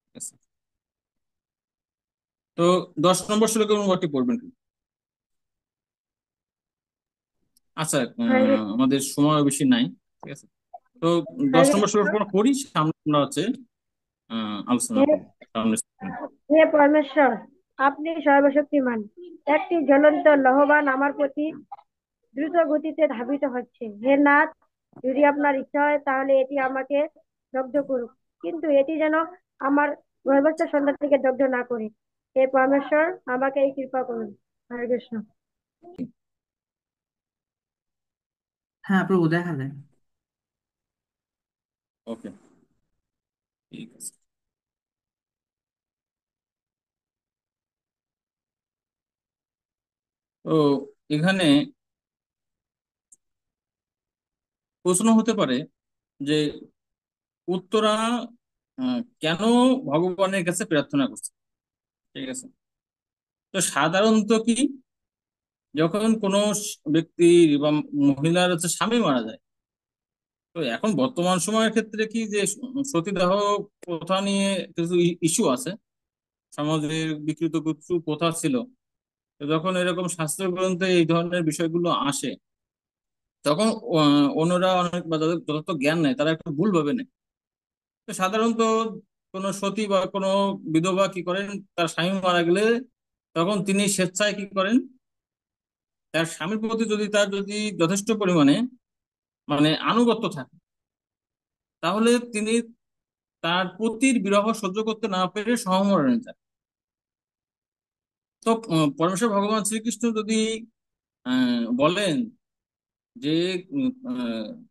S1: ঠিক আছে। তো 10 নম্বর শ্লোকের অনুবাদটি পড়বেন কি? আচ্ছা,
S4: হরে কৃষ্ণ।
S1: আমাদের সময় বেশি নাই। ঠিক আছে। তো
S4: হরে
S1: 10 নম্বর
S4: কৃষ্ণ।
S1: শ্লোক আমরা পড়ি, সামনে আমরা হচ্ছে আলোচনা
S4: হে
S1: করবো সামনে।
S4: হে পরমেশ্বর, আপনি সর্বশক্তিমান। একটি জ্বলন্ত লহবান আমার প্রতি দ্রুত গতিতে ধাবিত হচ্ছে। হে নাথ, যদি আপনার ইচ্ছা হয় তাহলে এটি আমাকে দগ্ধ করুক, কিন্তু এটি যেন আমার গর্ভস্থ সন্তানটিকে দগ্ধ না করে। হে পরমেশ্বর, আমাকে এই কৃপা করুন। হরে কৃষ্ণ।
S2: হ্যাঁ প্রভু, দেখা দেন।
S1: ওকে, ঠিক আছে। তো এখানে প্রশ্ন হতে পারে যে উত্তরা কেন ভগবানের কাছে প্রার্থনা করছে? ঠিক আছে। তো সাধারণত কি, যখন কোনো ব্যক্তি বা মহিলার হচ্ছে স্বামী মারা যায়, তো এখন বর্তমান সময়ের ক্ষেত্রে কি যে সতীদাহ প্রথা নিয়ে কিছু ইস্যু আছে, সমাজের বিকৃত কিছু প্রথা ছিল। তো যখন এরকম শাস্ত্র গ্রন্থে এই ধরনের বিষয়গুলো আসে, তখন অন্যরা অনেক বা যাদের যথার্থ জ্ঞান নেই তারা একটু ভুল ভাবে নেয়। তো সাধারণত কোনো সতী বা কোনো বিধবা কি করেন, তার স্বামী মারা গেলে তখন তিনি স্বেচ্ছায় কি করেন, তার স্বামীর প্রতি যদি তার যদি যথেষ্ট পরিমাণে মানে আনুগত্য থাকে, তাহলে তিনি তার পতির বিরহ সহ্য করতে না পেরে সহমরণে যান। তো পরমেশ্বর ভগবান শ্রীকৃষ্ণ যদি বলেন যে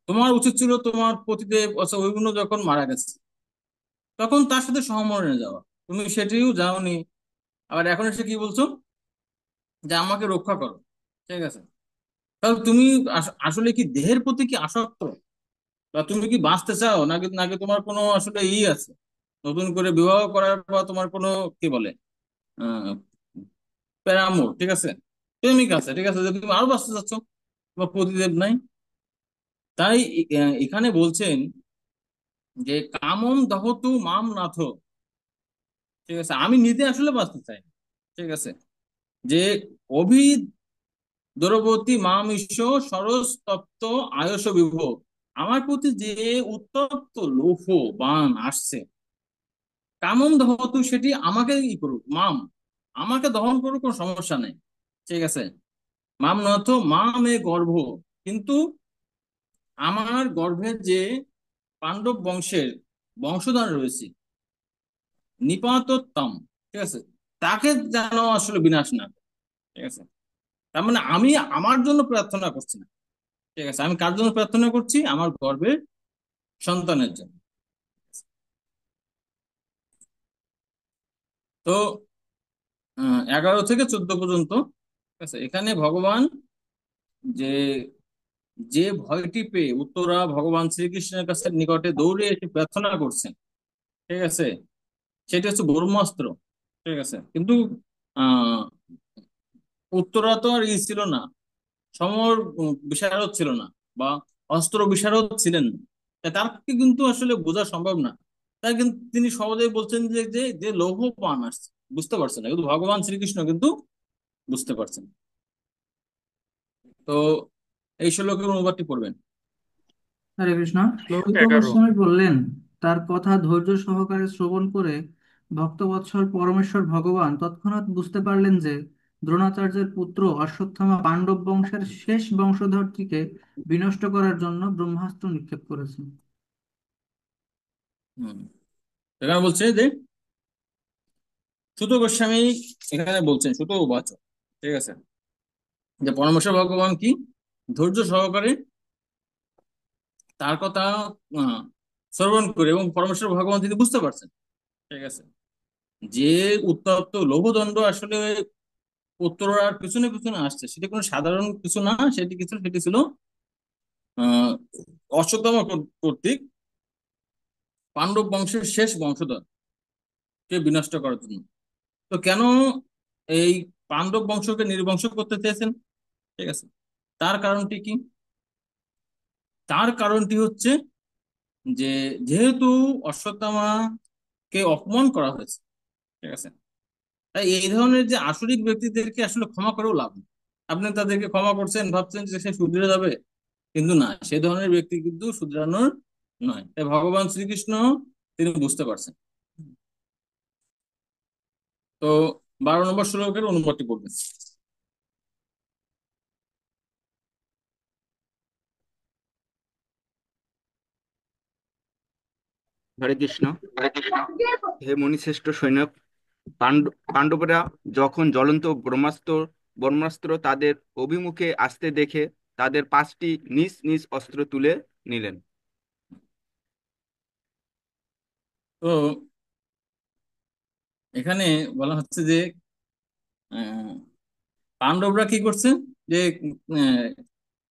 S1: তোমার উচিত ছিল তোমার পতিদেব আচ্ছা ওইগুলো যখন মারা গেছে তখন তার সাথে সহমরণে যাওয়া, তুমি সেটিও যাওনি, আবার এখন এসে কি বলছো যে আমাকে রক্ষা করো। ঠিক আছে। তাহলে তুমি আসলে কি দেহের প্রতি কি আসক্ত, বা তুমি কি বাঁচতে চাও, নাকি নাকি তোমার কোনো আসলে আছে নতুন করে বিবাহ করার পর তোমার কোনো কি বলে আহ প্যারামোর, ঠিক আছে, প্রেমিক আছে, ঠিক আছে, যে তুমি আরো বাঁচতে চাচ্ছ, বা প্রতিদেব নাই। তাই এখানে বলছেন যে কামম দহতু মাম নাথ। ঠিক আছে, আমি নিজে আসলে বাঁচতে চাই। ঠিক আছে, যে অভি দ্রবতী মাম ঈশ্বর সরস তপ্ত আয়স বিভো, আমার প্রতি যে উত্তপ্ত লৌহ বান আসছে, কামম দহতু, সেটি আমাকে ই করুক, মাম, আমাকে দহন করুক, কোনো সমস্যা নেই। ঠিক আছে, মাম নথ মাম এ গর্ভ, কিন্তু আমার গর্ভের যে পাণ্ডব বংশের বংশধর রয়েছে, নিপাতোত্তম, ঠিক আছে, তাকে যেন আসলে বিনাশ না করে। ঠিক আছে, তার মানে আমি আমার জন্য প্রার্থনা করছি না। ঠিক আছে, আমি কার জন্য প্রার্থনা করছি? আমার গর্ভের সন্তানের জন্য। তো 11 থেকে 14 পর্যন্ত, ঠিক আছে, এখানে ভগবান যে যে ভয়টি পেয়ে উত্তরা ভগবান শ্রীকৃষ্ণের কাছে নিকটে দৌড়ে এসে প্রার্থনা করছেন, ঠিক আছে, সেটা হচ্ছে ব্রহ্মাস্ত্র। ঠিক আছে, কিন্তু আহ উত্তরা তো আর ই ছিল না, সমর বিশারদ ছিল না, বা অস্ত্র বিশারদ ছিলেন না। তাই তাকে কিন্তু আসলে বোঝা সম্ভব না। তাই কিন্তু তিনি সহজেই বলছেন যে যে যে লৌহ পান আসছে, বুঝতে পারছেন না, কিন্তু ভগবান শ্রীকৃষ্ণ কিন্তু বুঝতে পারছেন। তো এই শ্লোকের অনুবাদটি পড়বেন।
S2: হরে কৃষ্ণ।
S5: শ্লোক
S2: সুত
S5: 11।
S2: গোস্বামী বললেন, তার কথা ধৈর্য সহকারে শ্রবণ করে ভক্তবৎসল পরমেশ্বর ভগবান তৎক্ষণাৎ বুঝতে পারলেন যে দ্রোণাচার্যের পুত্র অশ্বত্থামা পাণ্ডব বংশের শেষ বংশধরটিকে বিনষ্ট করার জন্য ব্রহ্মাস্ত্র নিক্ষেপ করেছেন।
S1: হম এখানে বলছে যে সুত গোস্বামী এখানে বলছেন, সুত উবাচ, ঠিক আছে, যে পরমেশ্বর ভগবান কি ধৈর্য সহকারে তার কথা আহ, শ্রবণ করে, এবং পরমেশ্বর ভগবান তিনি বুঝতে পারছেন, ঠিক আছে, যে উত্তপ্ত লৌহদণ্ড আসলে উত্তরার পিছনে পিছনে আসছে, সেটি কোনো সাধারণ কিছু না, সেটি ছিল আহ অশ্বত্থামা কর্তৃক পাণ্ডব বংশের শেষ বংশধর কে বিনষ্ট করার জন্য। তো কেন এই পাণ্ডব বংশকে নির্বংশ করতে চেয়েছেন, ঠিক আছে, তার কারণটি কি? তার কারণটি হচ্ছে যে যেহেতু অশ্বত্থামাকে অপমান করা হয়েছে, ঠিক আছে, তাই এই ধরনের যে আসরিক ব্যক্তিদেরকে আসলে ক্ষমা করেও লাভ নেই। আপনি তাদেরকে ক্ষমা করছেন, ভাবছেন যে সে শুধরে যাবে, কিন্তু না, সে ধরনের ব্যক্তি কিন্তু শুধরানোর নয়। তাই ভগবান শ্রীকৃষ্ণ তিনি বুঝতে পারছেন। তো 12 নম্বর শ্লোকের অনুবাদটি করবেন।
S3: হরে কৃষ্ণ। হে মুনিশ্রেষ্ঠ সৈন্য, পাণ্ডবরা যখন জ্বলন্ত ব্রহ্মাস্ত্র তাদের অভিমুখে আসতে দেখে তাদের 5টি নিজ নিজ অস্ত্র তুলে নিলেন।
S1: তো এখানে বলা হচ্ছে যে আহ, পাণ্ডবরা কি করছে, যে আহ,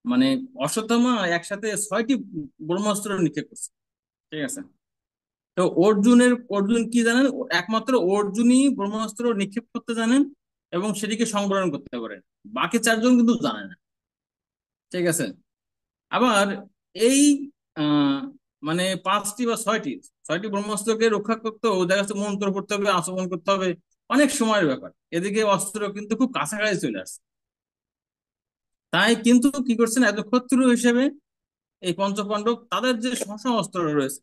S1: মানে অশ্বত্থামা একসাথে 6টি ব্রহ্মাস্ত্র নিক্ষেপ করছে, ঠিক আছে। তো অর্জুন কি জানেন? একমাত্র অর্জুনই ব্রহ্মাস্ত্র নিক্ষেপ করতে জানেন এবং সেটিকে সংবরণ করতে পারেন। বাকি 4জন কিন্তু জানে না, ঠিক আছে। আবার এই আহ মানে 5টি বা 6টি ব্রহ্মাস্ত্রকে রক্ষা করতেও দেখা যাচ্ছে মন্ত্র করতে হবে, আচমন করতে হবে, অনেক সময়ের ব্যাপার। এদিকে অস্ত্র কিন্তু খুব কাছাকাছি চলে আসছে। তাই কিন্তু কি করছেন, এত ক্ষত্রিয় হিসেবে এই পঞ্চপাণ্ডব তাদের যে শস্য অস্ত্র রয়েছে,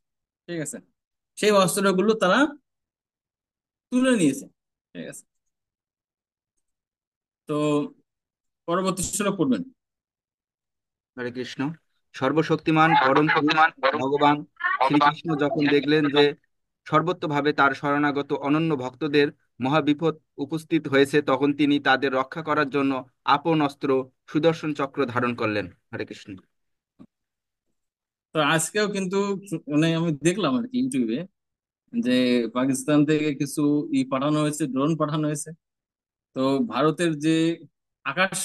S1: ঠিক আছে, সেই অস্ত্রগুলো তারা তুলে নিয়েছে, ঠিক আছে। তো পরবর্তী শ্লোক পড়বেন।
S3: হরে কৃষ্ণ। সর্বশক্তিমান পরম পুরুষ ভগবান শ্রীকৃষ্ণ যখন দেখলেন যে সর্বতোভাবে তার শরণাগত অনন্য ভক্তদের মহাবিপদ উপস্থিত হয়েছে, তখন তিনি তাদের রক্ষা করার জন্য আপন অস্ত্র সুদর্শন চক্র ধারণ করলেন। হরে কৃষ্ণ।
S1: তো আজকেও কিন্তু মানে আমি দেখলাম আর কি ইউটিউবে, যে পাকিস্তান থেকে কিছু পাঠানো হয়েছে, ড্রোন পাঠানো হয়েছে। তো ভারতের যে আকাশ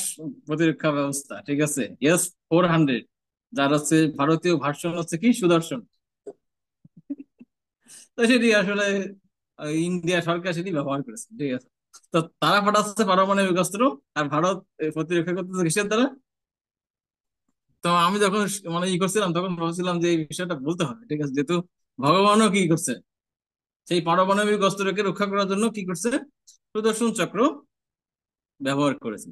S1: প্রতিরক্ষা ব্যবস্থা, ঠিক আছে, S-400, যার হচ্ছে ভারতীয় ভার্সন হচ্ছে কি সুদর্শন। তো সেটি আসলে ইন্ডিয়া সরকার সেটি ব্যবহার করেছে, ঠিক আছে। তো তারা পাঠাচ্ছে পারমাণবিক অস্ত্র, আর ভারত প্রতিরক্ষা করতেছে কিসের দ্বারা? তো আমি যখন মানে করছিলাম, তখন ভাবছিলাম যে এই বিষয়টা বলতে হবে, ঠিক আছে, যেহেতু ভগবানও কি করছে, সেই পারমাণবিক অস্ত্রকে রক্ষা করার জন্য কি করছে, সুদর্শন চক্র ব্যবহার করেছে।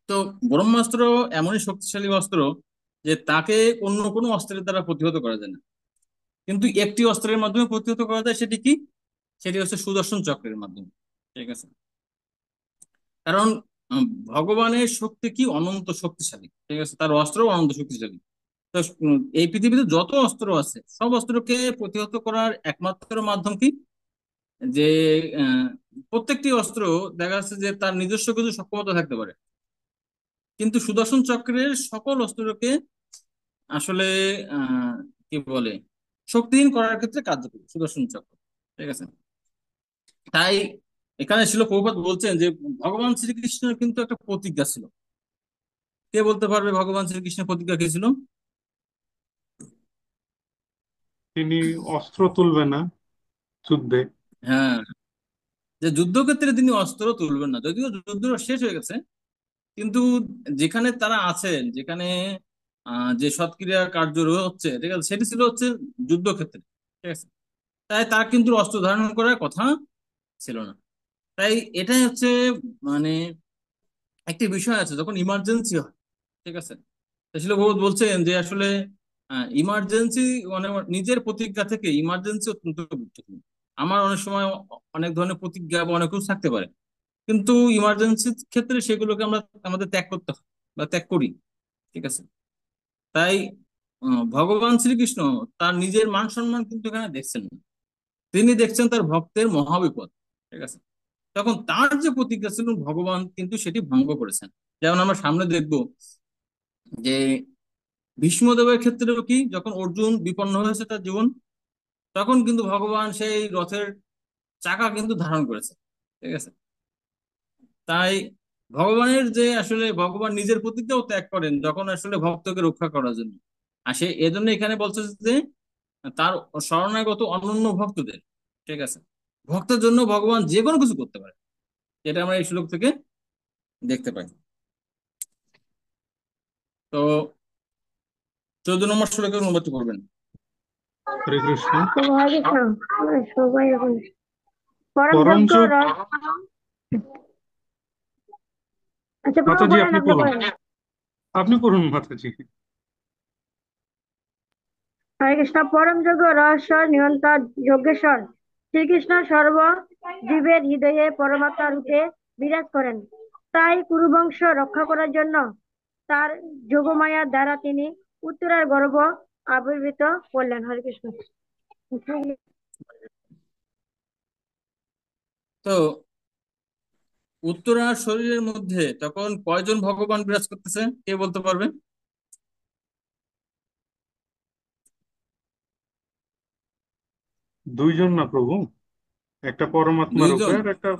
S1: তো ব্রহ্মাস্ত্র এমনই শক্তিশালী অস্ত্র যে তাকে অন্য কোনো অস্ত্রের দ্বারা প্রতিহত করা যায় না। কিন্তু একটি অস্ত্রের মাধ্যমে প্রতিহত করা যায়, সেটি কি? সেটি হচ্ছে সুদর্শন চক্রের মাধ্যমে, ঠিক আছে। কারণ ভগবানের শক্তি কি অনন্ত শক্তিশালী, ঠিক আছে, তার অস্ত্র অনন্ত শক্তিশালী। তো এই পৃথিবীতে যত অস্ত্র আছে, সব অস্ত্রকে প্রতিহত করার একমাত্র মাধ্যম কি, যে আহ, প্রত্যেকটি অস্ত্র দেখা যাচ্ছে যে তার নিজস্ব কিছু সক্ষমতা থাকতে পারে, কিন্তু সুদর্শন চক্রের সকল অস্ত্রকে আসলে আহ কি বলে, শক্তিহীন করার ক্ষেত্রে কার্যকরী সুদর্শন চক্র, ঠিক আছে। তাই এখানে ছিল প্রভুপাদ বলছেন যে ভগবান শ্রীকৃষ্ণের কিন্তু একটা প্রতিজ্ঞা ছিল। কে বলতে পারবে ভগবান শ্রীকৃষ্ণের প্রতিজ্ঞা কি ছিল?
S5: তিনি অস্ত্র তুলবে না যুদ্ধে।
S1: হ্যাঁ, যে যুদ্ধক্ষেত্রে তিনি অস্ত্র তুলবেন না, যদিও যুদ্ধ শেষ হয়ে গেছে, কিন্তু যেখানে তারা আছেন, যেখানে যে সৎক্রিয়া কার্য হচ্ছে, ঠিক আছে, সেটি ছিল হচ্ছে যুদ্ধক্ষেত্রে, ঠিক আছে। তাই তার কিন্তু অস্ত্র ধারণ করার কথা ছিল না। তাই এটাই হচ্ছে মানে একটি বিষয় আছে যখন ইমার্জেন্সি হয়, ঠিক আছে। তো শিল ভগবত বলছেন যে আসলে ইমার্জেন্সি মানে নিজের প্রতিজ্ঞা থেকে ইমার্জেন্সি অত্যন্ত গুরুত্বপূর্ণ। আমার অনেক সময় অনেক ধরনের প্রতিজ্ঞা বা অনেক কিছু থাকতে পারে, কিন্তু ইমার্জেন্সির ক্ষেত্রে সেগুলোকে আমরা আমাদের ত্যাগ করতে হয় বা ত্যাগ করি, ঠিক আছে। তাই ভগবান শ্রীকৃষ্ণ তার নিজের মান সম্মান কিন্তু এখানে দেখছেন না, তিনি দেখছেন তার ভক্তের মহাবিপদ, ঠিক আছে। তখন তার যে প্রতিজ্ঞা ছিল ভগবান কিন্তু সেটি ভঙ্গ করেছেন। যেমন আমরা সামনে দেখব যে ভীষ্মদেবের ক্ষেত্রেও কি, যখন অর্জুন বিপন্ন হয়েছে তার জীবন, তখন কিন্তু ভগবান সেই রথের চাকা কিন্তু ধারণ করেছে, ঠিক আছে। তাই ভগবানের যে আসলে ভগবান নিজের প্রতিজ্ঞাও ত্যাগ করেন যখন আসলে ভক্তকে রক্ষা করার জন্য। আর সে এজন্য এখানে বলছে যে তার শরণাগত অনন্য ভক্তদের, ঠিক আছে, ভক্তের জন্য ভগবান যে কোনো কিছু করতে পারে, এটা আমরা এই শ্লোক থেকে দেখতে পাই। তো 14 নম্বর শ্লোকের অনুবাদ করবেন।
S5: হরে কৃষ্ণ।
S4: তো হরে কৃষ্ণ। সবাই এখন পরম
S5: পরম
S4: যজ্ঞ
S5: যোগ।
S4: আচ্ছা প্রভু
S5: মাতাজি
S4: বলেন,
S5: আপনি
S4: আপনি
S5: পড়ুন,
S4: বলেন।
S5: আপনি পড়ুন মাতাজি।
S4: হরে কৃষ্ণ। পরম যজ্ঞ রহস্য নিয়ন্তা যজ্ঞেশ্বর শ্রীকৃষ্ণ সর্ব জীবের হৃদয়ে পরমাত্মা রূপে বিরাজ করেন। তাই কুরুবংশ রক্ষা করার জন্য তার যোগমায়ার দ্বারা তিনি উত্তরার গর্ভ আবির্ভূত করলেন। হরে কৃষ্ণ।
S1: তো উত্তরার শরীরের মধ্যে তখন কয়জন ভগবান বিরাজ করতেছে, কে বলতে পারবে?
S5: দুইজন না প্রভু, একটা পরমাত্মা রূপে
S1: দুইজন?
S5: আর একটা।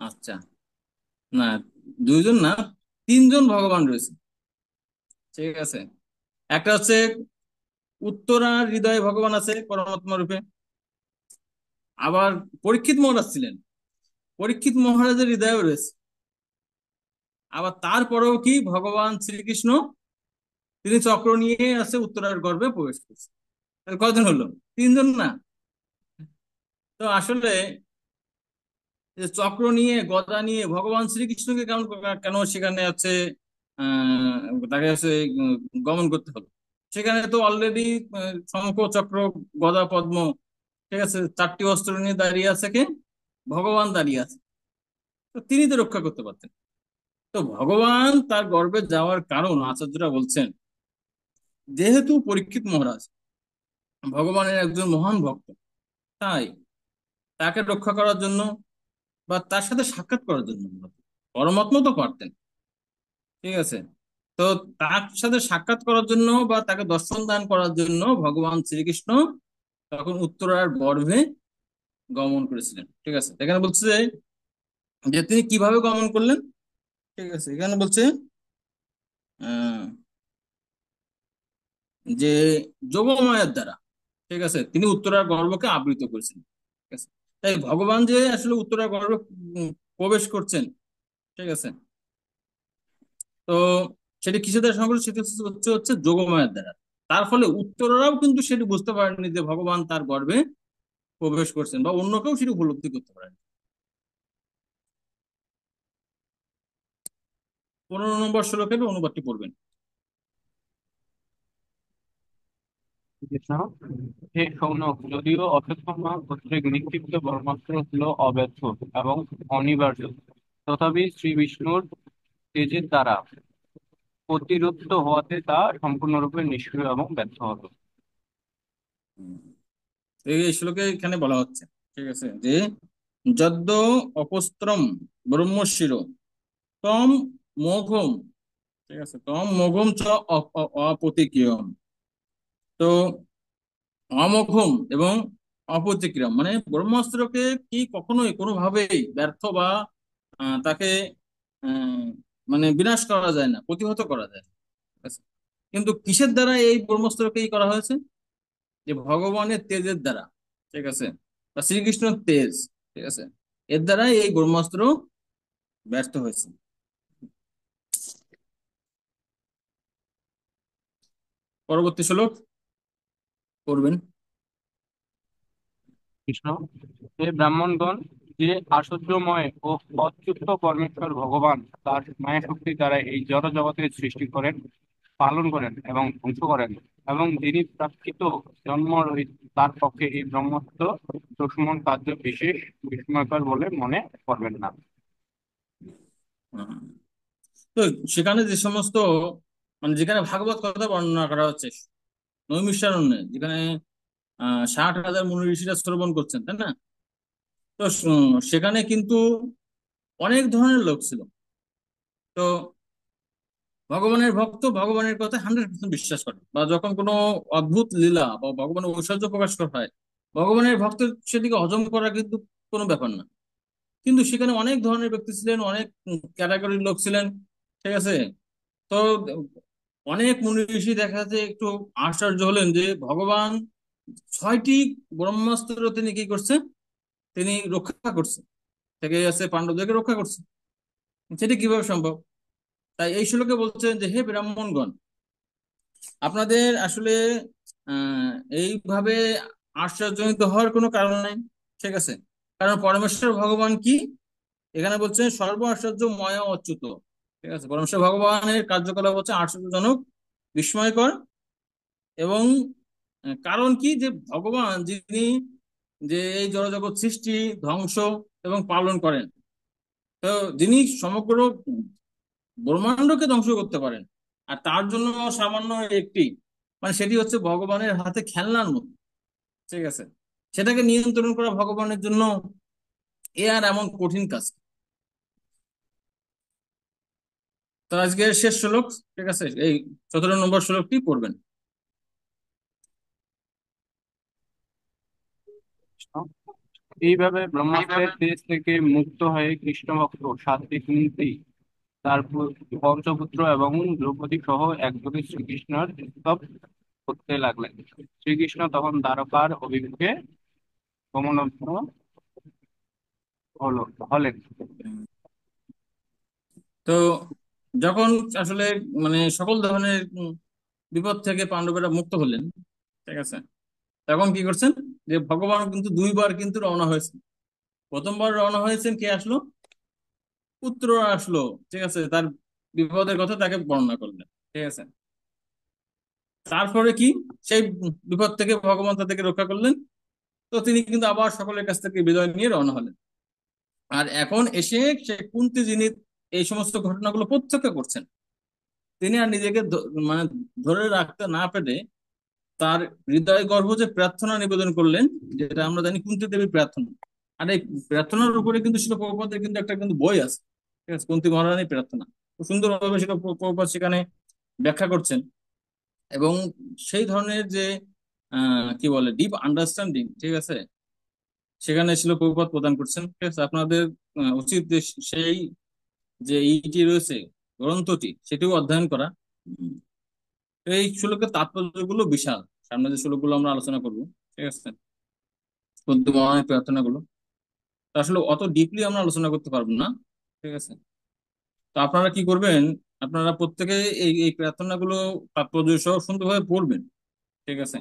S1: আচ্ছা, না, দুইজন না, তিনজন ভগবান রয়েছে, ঠিক আছে। একটা হচ্ছে উত্তরার হৃদয়ে ভগবান আছে পরমাত্মা রূপে। আবার পরীক্ষিত মহারাজ ছিলেন, পরীক্ষিত মহারাজের হৃদয়েও রয়েছে। আবার তারপরেও কি ভগবান শ্রীকৃষ্ণ তিনি চক্র নিয়ে আছে উত্তরার গর্ভে প্রবেশ করছে। তাহলে কয়জন হলো? তিনজন না? তো আসলে যে চক্র নিয়ে গদা নিয়ে ভগবান শ্রীকৃষ্ণকে কেন কেন সেখানে আছে তাকে হচ্ছে উম, গমন করতে হলো? সেখানে তো অলরেডি শঙ্খ চক্র গদা পদ্ম, ঠিক আছে, চারটি অস্ত্র নিয়ে দাঁড়িয়ে আছে কে? ভগবান দাঁড়িয়ে আছে। তো তিনি তো রক্ষা করতে পারতেন। তো ভগবান তার গর্ভে যাওয়ার কারণ আচার্যরা বলছেন, যেহেতু পরীক্ষিত মহারাজ ভগবানের একজন মহান ভক্ত, তাই তাকে রক্ষা করার জন্য বা তার সাথে সাক্ষাৎ করার জন্য, পরমাত্মা তো পারতেন, ঠিক আছে। তো তার সাথে সাক্ষাৎ করার জন্য বা তাকে দর্শন দান করার জন্য ভগবান শ্রীকৃষ্ণ তখন উত্তরার গর্ভে গমন করেছিলেন, ঠিক আছে। এখানে বলছে যে তিনি কিভাবে গমন করলেন, ঠিক আছে। এখানে বলছে আহ, যে যোগমায়ার দ্বারা, ঠিক আছে, তিনি উত্তরার গর্ভকে আবৃত করেছেন, ঠিক আছে। তাই ভগবান যে আসলে উত্তরার গর্ভে উম, প্রবেশ করছেন, ঠিক আছে। তো সেটি কিসের দ্বারা সম্ভব? সেটি হচ্ছে যোগমায়ার দ্বারা। তার ফলে উত্তরারাও কিন্তু সেটি বুঝতে পারেনি যে ভগবান তার গর্ভে প্রবেশ করছেন, বা অন্য কেউ সেটি উপলব্ধি করতে পারেন। 15 নম্বর শ্লোকের অনুবাদটি পড়বেন।
S3: কৃষ্ণ। হে সৌনক, যদিও অশ্বত্থামা কর্তৃক নিক্ষিপ্ত ব্রহ্মাস্ত্র ছিল অব্যর্থ এবং অনিবার্য, তথাপি শ্রী বিষ্ণুর তেজের দ্বারা প্রতিরোধ হওয়াতে তা সম্পূর্ণরূপে নিষ্ক্রিয় এবং ব্যর্থ হলো।
S1: হুম। এই শ্লোকে এখানে বলা হচ্ছে, ঠিক আছে, যে যদ্য অপস্ত্রম ব্রহ্মশির তম মোঘম, ঠিক আছে, তম মোঘম চ অপ্রতিক্রিয়ম। তো অমোঘম এবং অপ্রতিক্রিয়ম মানে ব্রহ্মাস্ত্রকে কি কখনোই কোনোভাবেই ব্যর্থ বা তাকে আহ, মানে বিনাশ করা যায় না, প্রতিহত করা যায় না, ঠিক আছে। কিন্তু কিসের দ্বারা এই ব্রহ্মাস্ত্রকে করা হয়েছে? যে ভগবানের তেজের দ্বারা, ঠিক আছে, বা শ্রীকৃষ্ণের তেজ, ঠিক আছে, এর দ্বারাই এই ব্রহ্মাস্ত্র ব্যর্থ হয়েছে। পরবর্তী শ্লোক পড়বেন।
S3: কৃষ্ণ, হে ব্রাহ্মণগণ, যে আশ্চর্যময় ও অচ্যুত পরমেশ্বর ভগবান তার মায়া শক্তি দ্বারা এই জড় জগতের সৃষ্টি করেন, পালন করেন এবং ধ্বংস করেন, এবং যিনি প্রাকৃত জন্ম রহিত, তার পক্ষে এই ব্রহ্মত্ব সুষমন কার্য বিশেষ বিস্ময়কর বলে মনে করবেন না।
S1: আহ, তো সেখানে যে সমস্ত মানে যেখানে ভাগবত কথা বর্ণনা করা হচ্ছে নৈমিষারণ্যে, যেখানে 60,000 মুনি ঋষিরা শ্রবণ করছেন, তাই না? তো সেখানে কিন্তু অনেক ধরনের লোক ছিল। তো ভগবানের ভক্ত ভগবানের কথা 100% বিশ্বাস করে, বা যখন কোনো অদ্ভুত লীলা বা ভগবানের ঐশ্বর্য প্রকাশ করা হয়, ভগবানের ভক্তের সেদিকে হজম করা কিন্তু কোনো ব্যাপার না। কিন্তু সেখানে অনেক ধরনের ব্যক্তি ছিলেন, অনেক ক্যাটাগরির লোক ছিলেন, ঠিক আছে? তো অনেক মুনি ঋষি দেখা যাচ্ছে একটু আশ্চর্য হলেন যে ভগবান 6টি ব্রহ্মাস্ত্র তিনি কি করছে, তিনি রক্ষা করছে, থেকে আছে পাণ্ডবদেরকে রক্ষা করছে। সেটা কিভাবে সম্ভব? তাই এই শ্লোকে বলছেন যে হে ব্রাহ্মণগণ, আপনাদের আসলে আহ এইভাবে আশ্চর্যজনিত হওয়ার কোনো কারণ নাই, ঠিক আছে? কারণ পরমেশ্বর ভগবান কি, এখানে বলছেন সর্ব আশ্চর্য ময় অচ্যুত, ঠিক আছে? পরমেশ্বর ভগবানের কার্যকলাপ হচ্ছে আশ্চর্যজনক, বিস্ময়কর। এবং কারণ কি, যে ভগবান যিনি যে এই জড়জগৎ সৃষ্টি, ধ্বংস এবং পালন করেন, তো যিনি সমগ্র ব্রহ্মাণ্ডকে ধ্বংস করতে পারেন, আর তার জন্য সামান্য একটি মানে সেটি হচ্ছে ভগবানের হাতে খেলনার মতো, ঠিক আছে? সেটাকে নিয়ন্ত্রণ করা ভগবানের জন্য এ আর এমন কঠিন কাজ। তো আজকের শেষ শ্লোক, ঠিক আছে, এই 17 নম্বর শ্লোকটি পড়বেন।
S3: এইভাবে ব্রহ্মাস্ত্রের তেজ থেকে মুক্ত হয়ে কৃষ্ণ ভক্ত সাধ্বী কুন্তি, তার পঞ্চপুত্র এবং দ্রৌপদী সহ একযোগে শ্রীকৃষ্ণের স্তব করতে লাগলেন। শ্রীকৃষ্ণ তখন দ্বারকার অভিমুখে গমনরত হলেন।
S1: তো যখন আসলে মানে সকল ধরনের বিপদ থেকে পাণ্ডবেরা মুক্ত হলেন, ঠিক আছে, তখন কি করছেন, যে ভগবান কিন্তু 2বার কিন্তু রওনা হয়েছে। প্রথমবার রওনা হয়েছেন, কে আসলো? পুত্র আসলো, ঠিক আছে, তার বিপদের কথা তাকে বর্ণনা করলেন, ঠিক আছে। তারপরে কি, সেই বিপদ থেকে ভগবান তাদেরকে রক্ষা করলেন। তো তিনি কিন্তু আবার সকলের কাছ থেকে বিদায় নিয়ে রওনা হলেন। আর এখন এসে সে কুন্তি যিনি এই সমস্ত ঘটনাগুলো প্রত্যক্ষ করছেন, তিনি আর নিজেকে মানে ধরে রাখতে না পেরে তার হৃদয় গর্ভ যে প্রার্থনা নিবেদন করলেন, যেটা আমরা জানি কুন্তি দেবীর প্রার্থনা। আর এই প্রার্থনার উপরে কিন্তু শিল প্রভুপাদের কিন্তু একটা কিন্তু বই আছে, ঠিক আছে, কুন্তি মহারানীর প্রার্থনা। খুব সুন্দরভাবে শিল প্রভুপাদ সেখানে ব্যাখ্যা করছেন। এবং সেই ধরনের যে কি বলে ডিপ আন্ডারস্ট্যান্ডিং, ঠিক আছে, সেখানে শিল প্রভুপাদ প্রদান করছেন, ঠিক আছে। আপনাদের উচিত যে সেই যে ইটি রয়েছে, গ্রন্থটি, সেটিও অধ্যয়ন করা। উম, এই শ্লোকের তাৎপর্যগুলো বিশাল। সামনে যে শ্লোকগুলো আমরা আলোচনা করবো, ঠিক আছে, মহানের প্রার্থনা গুলো, আসলে অত ডিপলি আমরা আলোচনা করতে পারবো না, ঠিক আছে। তো আপনারা কি করবেন, আপনারা প্রত্যেকে এই এই প্রার্থনাগুলো তাৎপর্য সহ সুন্দরভাবে পড়বেন, ঠিক আছে।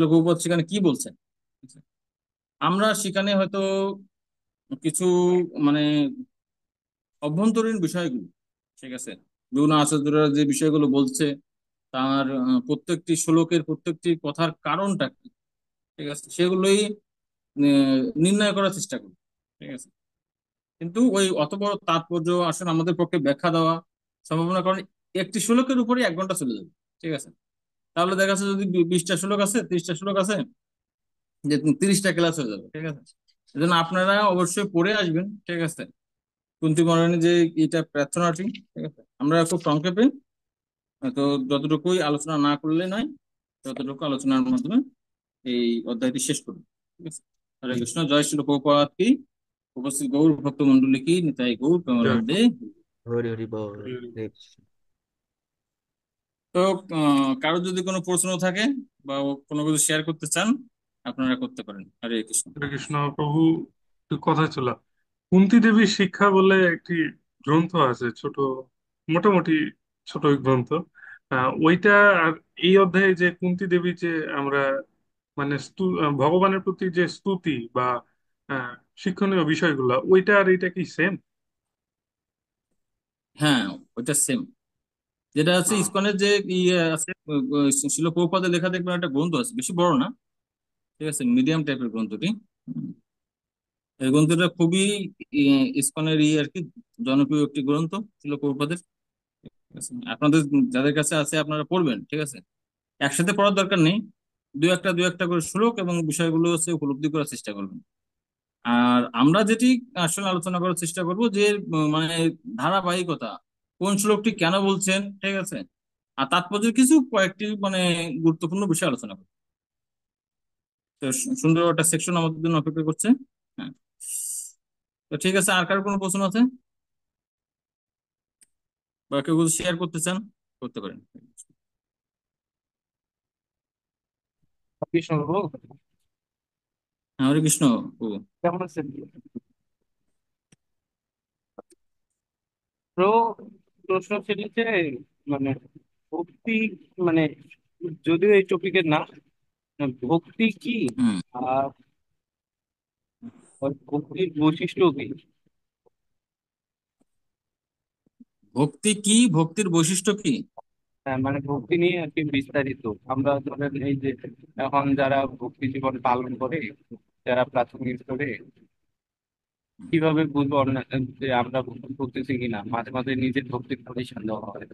S1: লঘুপদ সেখানে কি বলছেন, ঠিক আছে? আমরা সেখানে হয়তো কিছু মানে অভ্যন্তরীণ বিষয়গুলো, ঠিক আছে, বিভিন্ন আচার্যরা যে বিষয়গুলো বলছে, তার প্রত্যেকটি শ্লোকের প্রত্যেকটি কথার কারণটা কি, ঠিক আছে, সেগুলোই নির্ণয় করার চেষ্টা করি, ঠিক আছে। কিন্তু ওই অত বড় তাৎপর্য আসলে আমাদের পক্ষে ব্যাখ্যা দেওয়া সম্ভব না, কারণ একটি শ্লোকের উপরে 1 ঘন্টা চলে যাবে, ঠিক আছে। তাহলে দেখা যাচ্ছে যদি 20টা শ্লোক আছে, 30টা শ্লোক আছে, যে 30টা ক্লাস হয়ে যাবে, ঠিক আছে। এজন্য আপনারা অবশ্যই পড়ে আসবেন, ঠিক আছে, কুন্তি মহারানী যে এটা প্রার্থনাটি, ঠিক আছে। আমরা খুব সংক্ষেপে তো যতটুকুই আলোচনা না করলে নয়, ততটুকু আলোচনার মাধ্যমে এই অধ্যায়টি শেষ করব, ঠিক আছে। হরে কৃষ্ণ, জয় শ্রী প্রভুপাদ কি, উপস্থিত গৌর ভক্ত মন্ডলী কি, নিতাই গৌর
S5: জয়
S1: প্রেমানন্দে।
S6: হরি হরি বল।
S5: গুরু।
S6: হরে কৃষ্ণ।
S1: তো কারো যদি কোনো প্রশ্ন থাকে বা কোনো কিছু শেয়ার করতে চান, আপনারা করতে পারেন। হরে কৃষ্ণ।
S5: হরে কৃষ্ণ প্রভু, একটু কথা ছিল। কুন্তী দেবীর শিক্ষা বলে একটি গ্রন্থ আছে, ছোট, মোটামুটি ছোট গ্রন্থ। ওইটা, আর এই অধ্যায়ে যে কুন্তী দেবী যে আমরা মানে ভগবানের প্রতি যে স্তুতি বা আহ, শিক্ষণীয় বিষয়গুলো, ওইটা আর এটা কি সেম?
S1: হ্যাঁ, ওইটা সেম। যেটা আছে ইসকনের যে ইয়ে আছে, শিল প্রভুপাদের লেখা দেখবেন একটা গ্রন্থ আছে, বেশি বড় না, ঠিক আছে, মিডিয়াম টাইপের গ্রন্থটি। হুম। এই গ্রন্থটা খুবই ইসকনের আর কি জনপ্রিয় একটি গ্রন্থ শিল প্রভুপাদের। ঠিক আছে? আপনাদের যাদের কাছে আছে আপনারা পড়বেন, ঠিক আছে। একসাথে পড়ার দরকার নেই, দু একটা করে শ্লোক এবং বিষয়গুলো হচ্ছে উপলব্ধি করার চেষ্টা করবেন। আর আমরা যেটি আসলে আলোচনা করার চেষ্টা করব যে মানে ধারাবাহিকতা, কোন শ্লোকটি কেন বলছেন, ঠিক আছে, আর তাৎপর্যের কিছু কয়েকটি মানে গুরুত্বপূর্ণ বিষয় আলোচনা করব। তো সুন্দর একটা সেকশন আমাদের জন্য অপেক্ষা করছে। হ্যাঁ, তো ঠিক আছে, আর কার কোনো প্রশ্ন আছে বা কেউ শেয়ার করতে চান, করতে পারেন।
S3: কৃষ্ণ প্রভু,
S1: হ্যাঁ, হরে কৃষ্ণ। ও,
S3: কেমন আছেন? প্রভু, প্রশ্ন ছিল যে মানে ভক্তি, মানে যদিও এই টপিকের না, ভক্তি কি
S1: হুম।
S3: আর ওর ভক্তির বৈশিষ্ট্য কি?
S1: ভক্তি কি, ভক্তির বৈশিষ্ট্য কি?
S3: হ্যাঁ, মানে ভক্তি নিয়ে আর কি বিস্তারিত। আমরা ধরেন এই যে এখন যারা ভক্তি জীবন পালন করে, যারা প্রাথমিক স্তরে, কিভাবে বুঝবো যে আমরা ভক্তি করতেছি কিনা? মাঝে মাঝে নিজের ভক্তির প্রতি সন্দেহ হয়।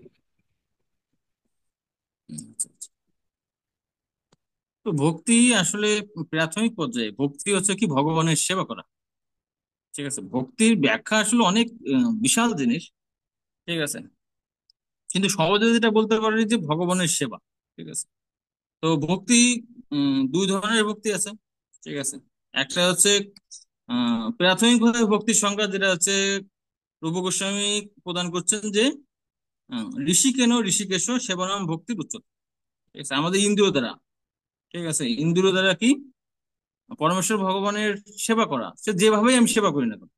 S1: আচ্ছা, আচ্ছা। তো ভক্তি আসলে প্রাথমিক পর্যায়ে ভক্তি হচ্ছে কি ভগবানের সেবা করা। ঠিক আছে, ভক্তির ব্যাখ্যা আসলে অনেক বিশাল জিনিস, ঠিক আছে, কিন্তু সহজে যেটা বলতে পারি যে ভগবানের সেবা। ঠিক আছে। তো ভক্তি দুই ধরনের ভক্তি আছে, ঠিক আছে। একটা হচ্ছে প্রাথমিক ভাবে ভক্তির সংজ্ঞা, যেটা হচ্ছে রূপ গোস্বামী প্রদান করছেন যে ঋষিকেন ঋষিকেশ সেবানাম ভক্তির উচ্চতা। ঠিক আছে, আমাদের ইন্দ্রিয় দ্বারা, ঠিক আছে, ইন্দ্রিয় দ্বারা কি পরমেশ্বর ভগবানের সেবা করা, সে যেভাবেই আমি সেবা করি না কেন।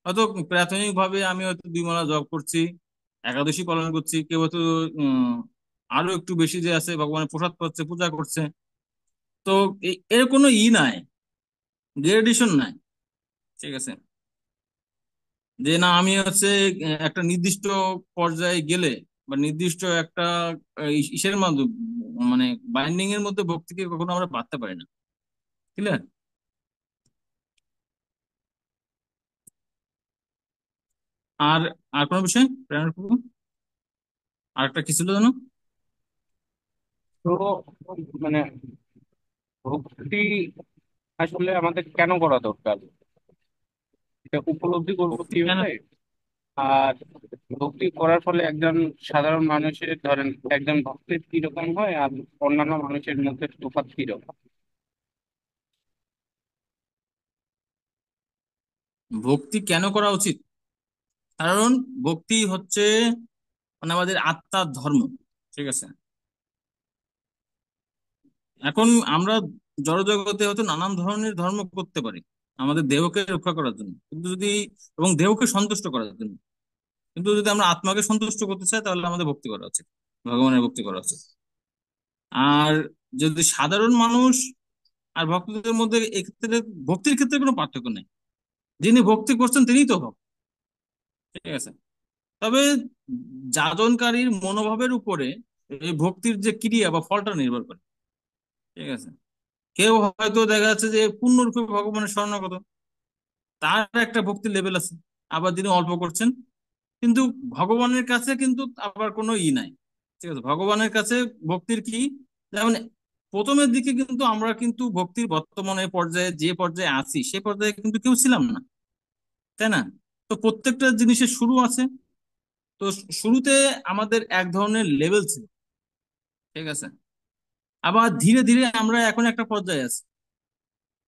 S1: হয়তো প্রাথমিক ভাবে আমি হয়তো 2 মালা জপ করছি, একাদশী পালন করছি, কেউ হয়তো উম আরো একটু বেশি যে আছে ভগবানের প্রসাদ পাচ্ছে, পূজা করছে। তো এর কোনো নাই, গ্রেডেশন নাই। ঠিক আছে, যে না আমি হচ্ছে একটা নির্দিষ্ট পর্যায়ে গেলে বা নির্দিষ্ট একটা ইসের মাধ্যমে মানে বাইন্ডিং এর মধ্যে ভক্তিকে কখনো আমরা বাঁধতে পারি না। ক্লিয়ার? আর আর কোনো বিষয় প্রেরণা করবো? আর একটা কি ছিল জানো?
S3: তো মানে ভক্তি আসলে আমাদের কেন করা দরকার, এটা উপলব্ধি করবো
S1: ভক্তি কেন?
S3: কিভাবে? আর ভক্তি করার ফলে একজন সাধারণ মানুষের, ধরেন একজন ভক্তের কিরকম হয় আর অন্যান্য মানুষের মধ্যে তফাৎ কিরকম?
S1: ভক্তি কেন করা উচিত? কারণ ভক্তি হচ্ছে মানে আমাদের আত্মার ধর্ম। ঠিক আছে, এখন আমরা জড়জগতে হয়তো নানান ধরনের ধর্ম করতে পারি আমাদের দেহকে রক্ষা করার জন্য, কিন্তু যদি এবং দেহকে সন্তুষ্ট করার জন্য, কিন্তু যদি আমরা আত্মাকে সন্তুষ্ট করতে চাই তাহলে আমাদের ভক্তি করা উচিত, ভগবানের ভক্তি করা উচিত। আর যদি সাধারণ মানুষ আর ভক্তদের মধ্যে এক্ষেত্রে ভক্তির ক্ষেত্রে কোনো পার্থক্য নেই, যিনি ভক্তি করছেন তিনিই তো ভক্ত। ঠিক আছে, তবে যাজনকারীর মনোভাবের উপরে এই ভক্তির যে ক্রিয়া বা ফলটা নির্ভর করে। ঠিক আছে, কেউ হয়তো দেখা যাচ্ছে যে পূর্ণরূপে ভগবানের শরণাগত, তার একটা ভক্তির লেভেল আছে। আবার যিনি অল্প করছেন, কিন্তু ভগবানের কাছে কিন্তু আবার কোনো নাই। ঠিক আছে, ভগবানের কাছে ভক্তির কি, যেমন প্রথমের দিকে কিন্তু আমরা কিন্তু ভক্তির বর্তমানে পর্যায়ে যে পর্যায়ে আছি সে পর্যায়ে কিন্তু কেউ ছিলাম না, তাই না? তো প্রত্যেকটা জিনিসের শুরু আছে। তো শুরুতে আমাদের এক ধরনের লেভেল ছিল, ঠিক আছে, আবার ধীরে ধীরে আমরা এখন একটা পর্যায়ে আছি।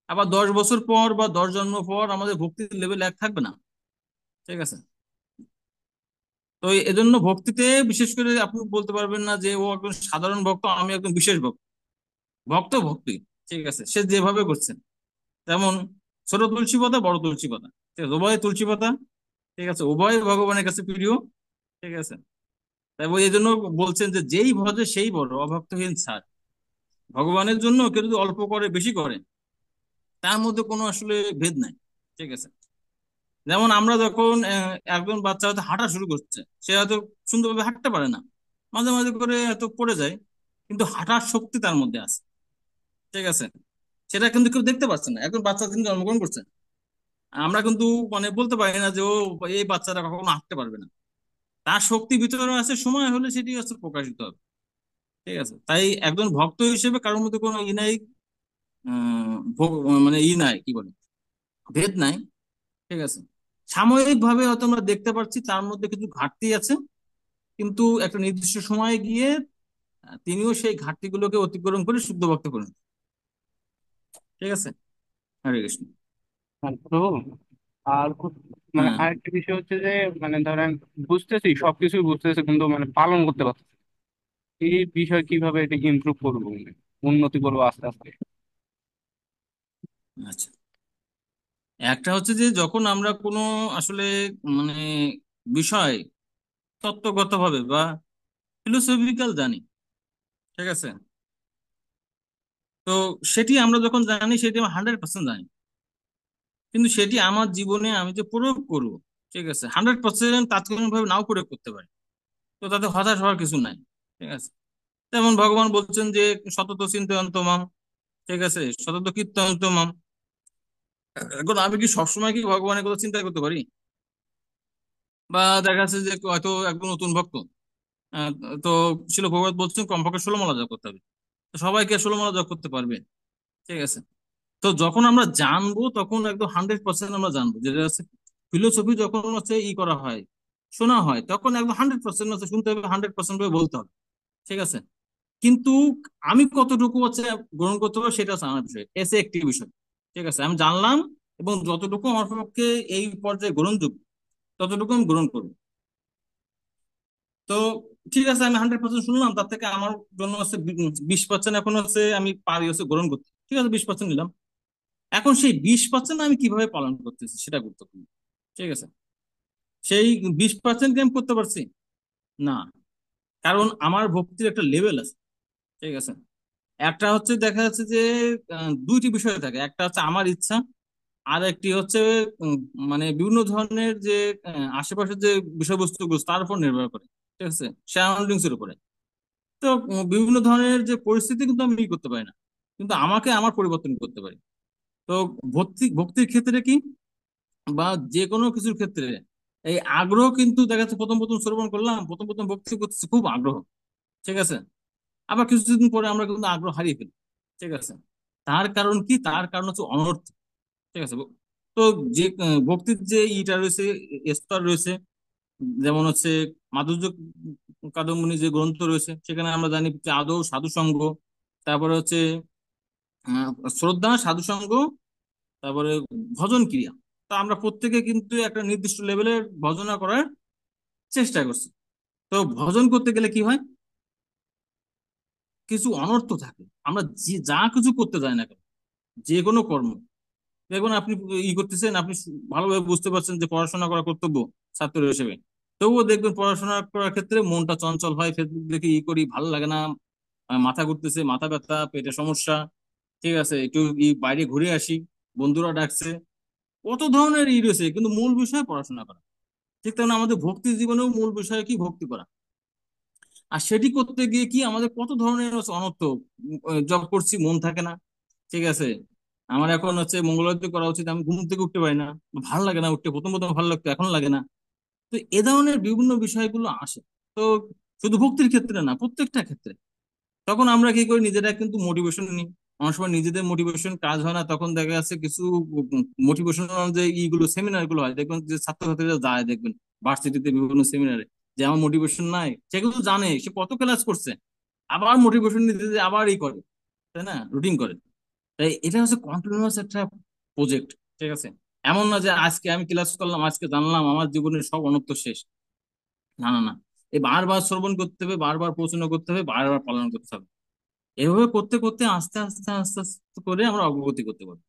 S1: আবার 10 বছর পর বা 10 জন্ম পর আমাদের ভক্তির লেভেল এক থাকবে না। ঠিক আছে, তো এজন্য ভক্তিতে বিশেষ করে আপনি বলতে পারবেন না যে ও একজন সাধারণ ভক্ত, আমি একজন বিশেষ ভক্ত। ভক্ত ভক্তি, ঠিক আছে, সে যেভাবে করছেন, যেমন ছোট তুলসী পাতা বড় তুলসী পাতা। ঠিক আছে, উভয় তুলসী পাতা। ঠিক আছে, উভয় ভগবানের কাছে প্রিয়। ঠিক আছে, তাই এই জন্য বলছেন যে যেই ভজে সেই বড়, অভক্তহীন ছাড়। ভগবানের জন্য কেউ যদি অল্প করে বেশি করে, তার মধ্যে কোনো আসলে ভেদ নাই। ঠিক আছে, যেমন আমরা যখন একজন বাচ্চা হয়তো হাঁটা শুরু করছে, সে হয়তো সুন্দরভাবে হাঁটতে পারে না, মাঝে মাঝে করে হয়তো পড়ে যায়, কিন্তু হাঁটার শক্তি তার মধ্যে আছে। ঠিক আছে, সেটা কিন্তু কেউ দেখতে পাচ্ছে না, একজন বাচ্চা কিন্তু জন্মগ্রহণ করছে, আমরা কিন্তু মানে বলতে পারি না যে ও, এই বাচ্চাটা কখনো হাঁটতে পারবে না। তার শক্তি ভিতরে আছে, সময় হলে সেটি হচ্ছে প্রকাশিত হবে। ঠিক আছে, তাই একজন ভক্ত হিসেবে কারোর মধ্যে কোনো ই নাই, মানে ই নাই, কি বলে, ভেদ নাই। ঠিক আছে, সাময়িক ভাবে হয়তো আমরা দেখতে পাচ্ছি তার মধ্যে কিছু ঘাটতি আছে, কিন্তু একটা নির্দিষ্ট সময়ে গিয়ে তিনিও সেই ঘাটতিগুলোকে অতিক্রম করে শুদ্ধ ভক্ত করেন। ঠিক আছে, হরে কৃষ্ণ।
S3: তো আর মানে
S1: হ্যাঁ,
S3: আরেকটা বিষয় হচ্ছে যে মানে ধরেন বুঝতেছি সবকিছুই বুঝতেছি কিন্তু মানে পালন করতে পারছি না। এই বিষয় কিভাবে এটা ইমপ্রুভ করবো, মানে উন্নতি করবো আস্তে আস্তে?
S1: আচ্ছা। একটা হচ্ছে যে যখন আমরা কোনো আসলে মানে বিষয় তত্ত্বগত ভাবে বা ফিলোসফিক্যাল জানি, ঠিক আছে, তো সেটি আমরা যখন জানি সেটি আমরা 100% জানি, কিন্তু সেটি আমার জীবনে আমি যে প্রয়োগ করব, ঠিক আছে, 100% তাৎক্ষণিকভাবে নাও প্রয়োগ করতে পারি, তো তাতে হতাশ হওয়ার কিছু নাই। ঠিক আছে, যেমন ভগবান বলছেন যে সতত চিন্তয়ন্ত মাম, ঠিক আছে, সতত কীর্তয়ন্ত মাম। এখন আমি কি সবসময় কি ভগবানের কথা চিন্তা করতে পারি? বা দেখা যাচ্ছে যে হয়তো একদম নতুন ভক্ত, আহ, তো শিল ভগবত বলছেন কমপক্ষে 16 মালা জপ করতে হবে, তো সবাইকে 16 মালা জপ করতে পারবে? ঠিক আছে, তো যখন আমরা জানবো তখন একদম 100% আমরা জানবো, যেটা হচ্ছে ফিলোসফি যখন হচ্ছে ই করা হয়, শোনা হয়, তখন একদম 100% হচ্ছে শুনতে হবে, 100% ভাবে বলতে হবে। ঠিক আছে, কিন্তু আমি কতটুকু হচ্ছে গ্রহণ করতে পারবো সেটা হচ্ছে আমার বিষয়, এসে একটি বিষয়। ঠিক আছে, আমি জানলাম, এবং যতটুকু আমার পক্ষে এই পর্যায়ে গ্রহণযোগ্য ততটুকু আমি গ্রহণ করবো। তো ঠিক আছে, আমি 100% শুনলাম, তার থেকে আমার জন্য হচ্ছে 20% এখন হচ্ছে আমি পারি হচ্ছে গ্রহণ করতে, ঠিক আছে, 20% নিলাম। এখন সেই 20% আমি কিভাবে পালন করতেছি সেটা গুরুত্বপূর্ণ। ঠিক আছে, সেই 20% কি আমি করতে পারছি? না, কারণ আমার ভক্তির একটা লেভেল আছে। ঠিক আছে, একটা হচ্ছে দেখা যাচ্ছে যে দুইটি বিষয় থাকে, একটা হচ্ছে আমার ইচ্ছা, আর একটি হচ্ছে উম, মানে বিভিন্ন ধরনের যে আশেপাশের যে বিষয়বস্তুগুলো তার উপর নির্ভর করে। ঠিক আছে, সারাউন্ডিংস এর উপরে। তো বিভিন্ন ধরনের যে পরিস্থিতি কিন্তু আমি ই করতে পারি না, কিন্তু আমাকে আমার পরিবর্তন করতে পারি। তো ভক্তির ক্ষেত্রে কি, বা যে কোনো কিছুর ক্ষেত্রে এই আগ্রহ কিন্তু দেখা যাচ্ছে প্রথম প্রথম শ্রবণ করলাম, প্রথম প্রথম ভক্তি করতেছি খুব আগ্রহ। ঠিক আছে, আবার কিছুদিন পরে আমরা কিন্তু আগ্রহ হারিয়ে ফেলি। ঠিক আছে, তার কারণ কি, তার কারণ হচ্ছে অনর্থ। ঠিক আছে, তো যে ভক্তির যে ইটা রয়েছে, স্তর রয়েছে, যেমন হচ্ছে মাধুর্য কাদম্বনী যে গ্রন্থ রয়েছে, সেখানে আমরা জানি যে আদৌ সাধু সঙ্গ, তারপরে হচ্ছে আহ, শ্রদ্ধা, সাধু সঙ্গ, তারপরে ভজন ক্রিয়া। তা আমরা প্রত্যেকে কিন্তু একটা নির্দিষ্ট লেভেলের ভজনা করার চেষ্টা করছি। তো ভজন করতে গেলে কি হয়, কিছু অনর্থ থাকে। আমরা যে যা কিছু করতে যাই না কেন, যে কোনো কর্ম, দেখুন আপনি ই করতেছেন, আপনি ভালোভাবে বুঝতে পারছেন যে পড়াশোনা করা কর্তব্য ছাত্র হিসেবে, তবুও দেখবেন পড়াশোনা করার ক্ষেত্রে মনটা চঞ্চল হয়, ফেসবুক দেখে ই করি, ভালো লাগে না, মাথা ঘুরতেছে, মাথা ব্যথা, পেটে সমস্যা। ঠিক আছে, একটু বাইরে ঘুরে আসি, বন্ধুরা ডাকছে, কত ধরনের ই রয়েছে, কিন্তু মূল বিষয় পড়াশোনা করা। ঠিক তেমন আমাদের ভক্তি জীবনেও মূল বিষয় কি, ভক্তি করা। আর সেটি করতে গিয়ে কি আমাদের কত ধরনের হচ্ছে অনর্থ, জব করছি মন থাকে না। ঠিক আছে, আমার এখন হচ্ছে মঙ্গলারতি করা উচিত, আমি ঘুম থেকে উঠতে পারি না, ভালো লাগে না উঠতে, প্রথম প্রথম ভালো লাগতো, এখন লাগে না। তো এ ধরনের বিভিন্ন বিষয়গুলো আসে। তো শুধু ভক্তির ক্ষেত্রে না, প্রত্যেকটা ক্ষেত্রে তখন আমরা কি করি, নিজেরা কিন্তু মোটিভেশন নিই। অনেক সময় নিজেদের মোটিভেশন কাজ হয় না, তখন দেখা যাচ্ছে কিছু মোটিভেশনাল যে ইগুলো সেমিনার গুলো হয়, দেখবেন যে ছাত্রছাত্রীরা যায়, দেখবেন ভার্সিটিতে বিভিন্ন সেমিনারে, যে আমার মোটিভেশন নাই, সে কিন্তু জানে সে কত ক্লাস করছে, আবার মোটিভেশন নিতে যে আবার ই করে, তাই না, রুটিন করে। তাই এটা হচ্ছে কন্টিনিউয়াস একটা প্রজেক্ট। ঠিক আছে, এমন না যে আজকে আমি ক্লাস করলাম, আজকে জানলাম, আমার জীবনের সব অনর্থ শেষ। না না না, এই বারবার শ্রবণ করতে হবে, বারবার প্রশ্ন করতে হবে, বারবার পালন করতে হবে। এভাবে করতে করতে আস্তে আস্তে আস্তে আস্তে করে আমরা অগ্রগতি করতে পারবো।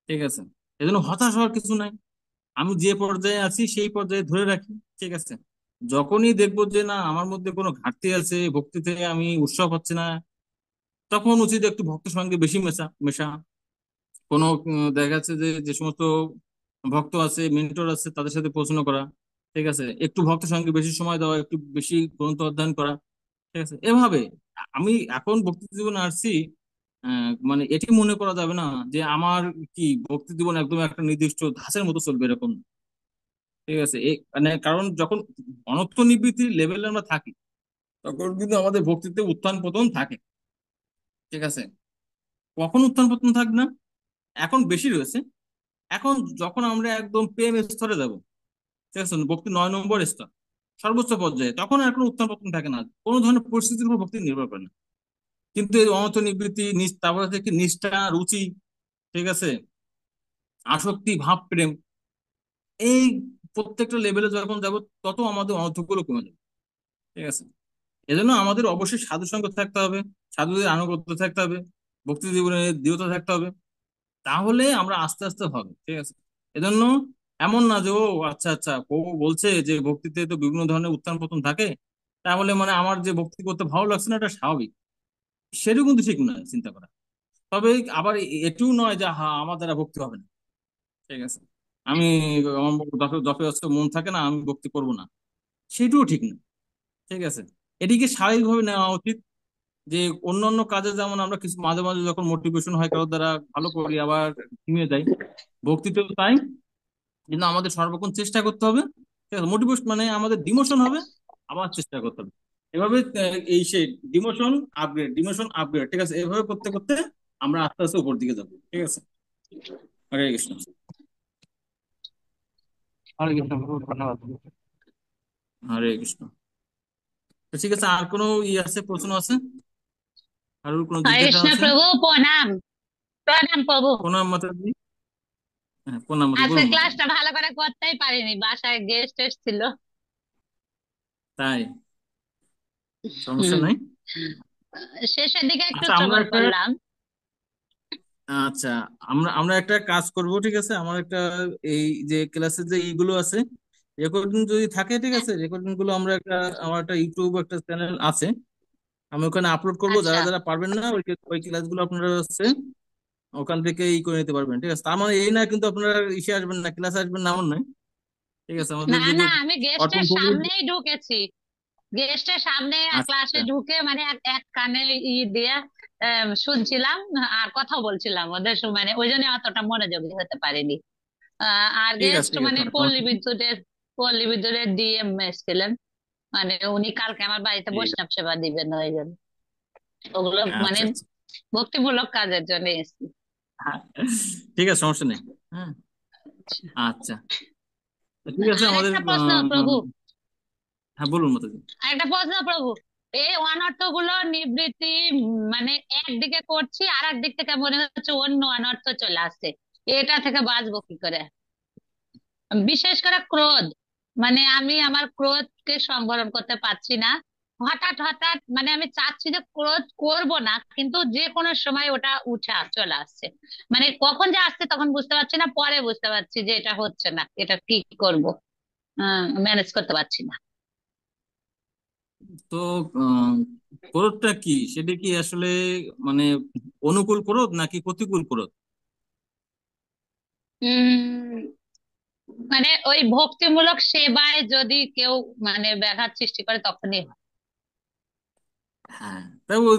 S1: ঠিক আছে, এজন্য হতাশ হওয়ার কিছু নাই। আমি যে পর্যায়ে আছি সেই পর্যায়ে ধরে রাখি, ঠিক আছে। যখনই দেখবো যে না আমার মধ্যে কোনো ঘাটতি আছে, ভক্তিতে আমি উৎসব হচ্ছে না, তখন উচিত একটু ভক্তের সঙ্গে বেশি মেশা মেশা কোনো দেখা যাচ্ছে যে যে সমস্ত ভক্ত আছে, মেন্টর আছে, তাদের সাথে পড়াশোনা করা, ঠিক আছে। একটু ভক্তের সঙ্গে বেশি সময় দেওয়া, একটু বেশি গ্রন্থ অধ্যয়ন করা, ঠিক আছে। এভাবে আমি এখন ভক্তি জীবনে আসছি। মানে এটি মনে করা যাবে না যে আমার কি ভক্তি জীবন একদম একটা নির্দিষ্ট ধাঁচের মতো চলবে, এরকম না, ঠিক আছে। মানে কারণ যখন অনর্থ নিবৃত্তির লেভেলে আমরা থাকি, তখন কিন্তু আমাদের ভক্তিতে উত্থান পতন থাকে, ঠিক আছে। কখন উত্থান পতন থাকবে না, এখন বেশি রয়েছে। এখন যখন আমরা একদম প্রেম স্তরে যাব, ঠিক আছে, ভক্তি 9 নম্বর স্তর, সর্বোচ্চ পর্যায়ে, তখন আর কোনো উত্থান পতন থাকে না, কোনো ধরনের পরিস্থিতির উপর ভক্তি নির্ভর করে না। কিন্তু এই অনর্থ নিবৃত্তি, তারপরে থেকে নিষ্ঠা, রুচি, ঠিক আছে, আসক্তি, ভাব, প্রেম, এই প্রত্যেকটা লেভেলে যখন যাব, তত আমাদের অনর্থগুলো কমে যাবে, ঠিক আছে। এজন্য আমাদের অবশ্যই সাধু সঙ্গ থাকতে হবে, সাধুদের আনুগত্য থাকতে হবে, ভক্তি জীবনে দৃঢ়তা থাকতে হবে, তাহলে আমরা আস্তে আস্তে হবে, ঠিক আছে। এজন্য এমন না যে ও আচ্ছা আচ্ছা ও বলছে যে ভক্তিতে তো বিভিন্ন ধরনের উত্থান পতন থাকে, তাহলে মানে আমার যে ভক্তি করতে ভালো লাগছে না এটা স্বাভাবিক, সেটাও কিন্তু ঠিক নয় চিন্তা করা। তবে আবার এটিও নয় যে হ্যাঁ আমার দ্বারা ভক্তি হবে না, ঠিক আছে, আমি আমার যত যত আছে মন থাকে না, আমি ভক্তি করব না, সেটাও ঠিক না, ঠিক আছে। এটিকে স্বাভাবিকভাবে নেওয়া উচিত। যে অন্যান্য কাজে যেমন আমরা কিছু মাঝে মাঝে যখন মোটিভেশন হয় কারোর দ্বারা ভালো করি, আবার থেমে যাই, ভক্তিতেও তাই। কিন্তু আমাদের সর্বক্ষণ চেষ্টা করতে হবে, ঠিক আছে। মোটিভেশন মানে আমাদের ডিমোশন হবে, আবার চেষ্টা করতে হবে, এভাবে এই সেই ডিমোশন আপগ্রেড, ডিমোশন আপগ্রেড, ঠিক আছে, এভাবে করতে করতে আমরা আস্তে আস্তে উপর দিকে যাবো, ঠিক আছে। হরে কৃষ্ণ।
S2: হরে কৃষ্ণ প্রভু, ধন্যবাদ।
S1: হরে কৃষ্ণ। তো ঠিক আছে, আর কোনো আছে, প্রশ্ন আছে, আর কোনো
S6: হরে
S1: জিজ্ঞাসা
S6: কৃষ্ণ
S1: আছে?
S6: প্রভু, প্রণাম। প্রণাম প্রভু।
S1: প্রণাম মাতাজি। হ্যাঁ, প্রণাম মাতাজি,
S6: আজকে
S1: বলুন মাতাজি।
S6: ক্লাসটা ভালো করে করতেই পারিনি, বাসায় গেস্ট এসেছিল।
S1: তাই? সমস্যা
S6: হুম।
S1: নাই।
S6: শেষের দিকে একটু
S1: আচ্ছা আমরা
S6: শ্রবণ
S1: একটা
S6: করলাম।
S1: আচ্ছা আমরা আমরা একটা কাজ করব, ঠিক আছে। আমার একটা এই যে ক্লাসের যে এইগুলো আছে, রেকর্ডিং যদি থাকে, ঠিক আছে, রেকর্ডিং গুলো আমরা একটা, আমার একটা ইউটিউব একটা চ্যানেল আছে, আমি ওখানে আপলোড করব।
S6: আচ্ছা।
S1: যারা যারা পারবেন না ওই ওই ক্লাসগুলো আপনারা হচ্ছে ওখান থেকে করে নিতে পারবেন, ঠিক আছে। তার মানে এই না কিন্তু আপনারা ইসে আসবেন না, ক্লাসে আসবেন না, এমন নয়, ঠিক আছে। আমাদের
S6: না
S1: যদি
S6: না, আমি
S1: অর্পণ
S6: গেস্টের
S1: প্রভু।
S6: সামনেই ঢুকেছি। গেস্টের সামনে ক্লাসে
S1: আচ্ছা,
S6: ঢুকে মানে এক এক কানে দিয়ে শুনছিলাম আর কথা বলছিলাম ওদের মানে ওই জন্য অতটা মনোযোগী হতে পারিনি। আর
S1: ঠিক আছে,
S6: গেস্ট
S1: ঠিক আছে,
S6: মানে
S1: সমস্যা নেই।
S6: পল্লী বিদ্যুতের ডিএম এসেছিলেন। মানে উনি কালকে আমার বাড়িতে
S1: ঠিক
S6: বৈষ্ণব সেবা দিবেন, ওই জন্য ওগুলো মানে
S1: আচ্ছা আচ্ছা,
S6: ভক্তিমূলক কাজের জন্য এসেছি।
S1: হ্যাঁ, ঠিক আছে, সমস্যা নেই। হ্যাঁ, আচ্ছা, তো ঠিক আছে
S6: আর
S1: আমাদের
S6: একটা প্রশ্ন প্রভু,
S1: হ্যাঁ বলুন মাতাজি।
S6: একটা প্রশ্ন প্রভু। এই অনর্থ গুলো নিবৃত্তি মানে একদিকে করছি আর একদিক থেকে মনে হচ্ছে অন্য অনর্থ চলে আসছে, এটা থেকে বাঁচবো কি করে? বিশেষ করে ক্রোধ, মানে আমি আমার ক্রোধকে সংবরণ করতে পারছি না। হঠাৎ হঠাৎ মানে আমি চাচ্ছি যে ক্রোধ করব না, কিন্তু যে কোনো সময় ওটা চলে আসছে। মানে কখন যে আসছে তখন বুঝতে পারছি না, পরে বুঝতে পারছি যে এটা হচ্ছে না, এটা কি করব, ম্যানেজ করতে পারছি না।
S1: তো ক্রোধটা কি, সেটা কি আসলে মানে অনুকূল ক্রোধ নাকি প্রতিকূল ক্রোধ?
S6: উম মানে ওই ভক্তিমূলক সেবায় যদি কেউ মানে ব্যাঘাত সৃষ্টি করে তখনই হয়।
S1: হ্যাঁ, তাই ওই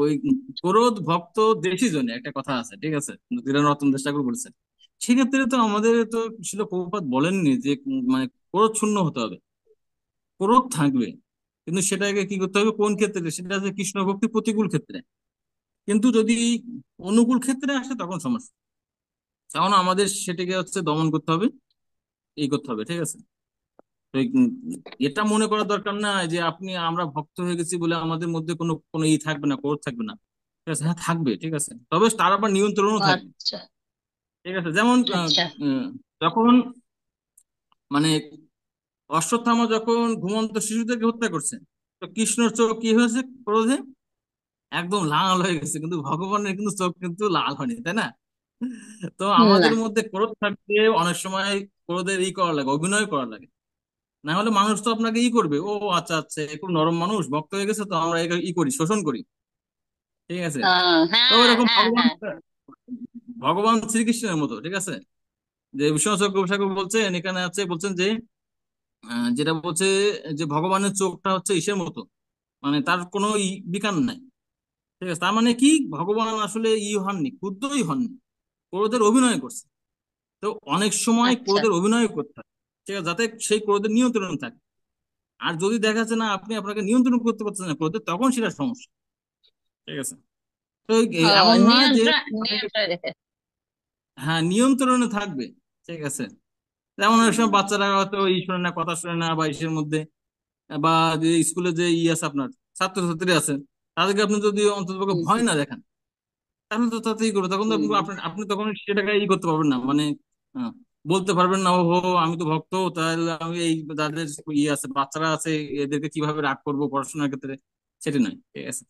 S1: ওই ক্রোধ ভক্ত দেশি জনে একটা কথা আছে, ঠিক আছে, ধীরেন রতন দাস ঠাকুর বলেছেন। সেক্ষেত্রে তো আমাদের তো ছিল প্রভুপাদ বলেননি যে মানে ক্রোধ শূন্য হতে হবে, ক্রোধ থাকবে, কিন্তু সেটাকে কি করতে হবে, কোন ক্ষেত্রে, সেটা হচ্ছে কৃষ্ণ ভক্তি প্রতিকূল ক্ষেত্রে। কিন্তু যদি অনুকূল ক্ষেত্রে আসে তখন সমস্যা, তখন আমাদের সেটাকে হচ্ছে দমন করতে হবে, এই করতে হবে, ঠিক আছে। তো এটা মনে করা দরকার না যে আপনি আমরা ভক্ত হয়ে গেছি বলে আমাদের মধ্যে কোনো কোনো থাকবে না, ক্রোধ থাকবে না, ঠিক আছে। হ্যাঁ থাকবে, ঠিক আছে, তবে তার আবার নিয়ন্ত্রণও থাকবে,
S6: আচ্ছা
S1: ঠিক আছে। যেমন
S6: আচ্ছা।
S1: যখন মানে অশ্বত্থামা যখন ঘুমন্ত শিশুদেরকে হত্যা করছে, তো কৃষ্ণর চোখ কি হয়েছে ক্রোধে, একদম লাল হয়ে গেছে, কিন্তু ভগবানের চোখ কিন্তু লাল হয়নি, তাই না? তো
S6: না।
S1: আমাদের মধ্যে ক্রোধ থাকবে অনেক সময়, ক্রোধের করা লাগে, অভিনয় করা লাগে। না হলে মানুষ তো আপনাকে করবে, ও আচ্ছা আচ্ছা একটু নরম মানুষ, ভক্ত হয়ে গেছে তো আমরা করি, শোষণ করি। ঠিক আছে। তো
S6: হ্যাঁ
S1: এরকম
S6: হ্যাঁ
S1: ভগবান,
S6: হ্যাঁ।
S1: ভগবান শ্রীকৃষ্ণের মতো। ঠিক আছে। যে বিশ্বনাথ ঠাকুর বলছেন এখানে আছে, বলছেন যে যেটা বলছে যে ভগবানের চোখটা হচ্ছে ইসের মতো, মানে তার কোনো বিকার নাই। ঠিক আছে। তার মানে কি, ভগবান আসলে হননি, ক্ষুদ্রই হননি, ক্রোধের অভিনয় করছে। তো অনেক সময়
S6: আচ্ছা।
S1: ক্রোধের অভিনয় করতে হয়, ঠিক আছে, যাতে সেই ক্রোধের নিয়ন্ত্রণ থাকে। আর যদি দেখা যাচ্ছে না আপনি আপনাকে নিয়ন্ত্রণ করতে পারছেন না ক্রোধে, তখন সেটা সমস্যা। ঠিক আছে। তো
S6: ও,
S1: এমন নয় যে
S6: নিয়ন্ত্রণ রেখে।
S1: হ্যাঁ নিয়ন্ত্রণে থাকবে। ঠিক আছে। যেমন অনেক সময় বাচ্চারা হয়তো শোনে না, কথা শোনে না, বা ইসের মধ্যে, বা যে স্কুলে যে আছে আপনার ছাত্রছাত্রী আছে, তাদেরকে আপনি যদি অন্ততপক্ষে
S6: হুম
S1: ভয়
S6: হুম
S1: না দেখান, তাহলে তো তাতেই করবে। তখন তো আপনি
S6: হুম।
S1: আপনি আপনি তখন সেটাকে করতে পারবেন না, মানে আহ, বলতে পারবেন না, ও হো আমি তো ভক্ত, তাহলে আমি যাদের আছে বাচ্চারা আছে, এদেরকে কিভাবে রাগ করবো পড়াশোনার ক্ষেত্রে, সেটা নয়। ঠিক আছে।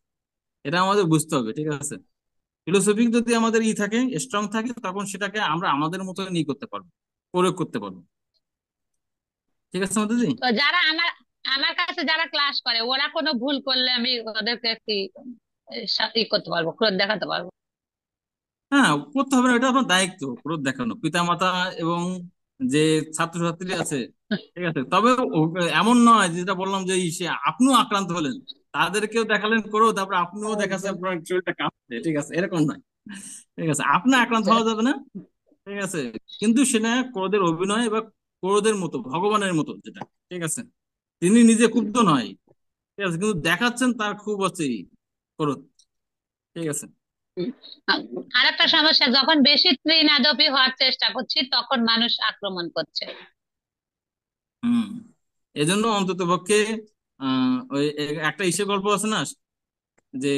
S1: এটা আমাদের বুঝতে হবে। ঠিক আছে। ফিলোসফি যদি আমাদের থাকে, স্ট্রং থাকে, তখন সেটাকে আমরা আমাদের মতো করতে পারবো, প্রয়োগ করতে পারবো। ঠিক আছে আমাদের জি।
S6: তো যারা আমার আমার কাছে যারা ক্লাস করে, ওরা কোনো ভুল করলে আমি ওদেরকে কি করতে পারবো, ক্রোধ দেখাতে পারবো?
S1: হ্যাঁ, করতে হবে না, এটা আপনার দায়িত্ব ক্রোধ দেখানো, পিতামাতা এবং যে ছাত্রছাত্রী আছে। ঠিক আছে। তবে এমন নয় যেটা বললাম যে সে আপনিও আক্রান্ত হলেন, তাদেরকেও দেখালেন ক্রোধ, তারপর আপনিও দেখাচ্ছে আপনার শরীরটা কাঁপছে। ঠিক আছে, এরকম নয়। ঠিক আছে, আপনি আক্রান্ত
S6: আচ্ছা।
S1: হওয়া যাবে না। ঠিক আছে। কিন্তু সেটা ক্রোধের অভিনয় বা ক্রোধের মতো, ভগবানের মতো যেটা। ঠিক আছে। তিনি নিজে ক্ষুব্ধ নয়। ঠিক আছে, কিন্তু দেখাচ্ছেন তার খুব আছে ক্রোধ। ঠিক আছে।
S6: হুম। আরেকটা সমস্যা, যখন বেশি তৃণাদপি হওয়ার চেষ্টা করছি তখন মানুষ আক্রমণ করছে।
S1: হুম। এজন্য অন্তত পক্ষে ওই একটা গল্প আছে না, যে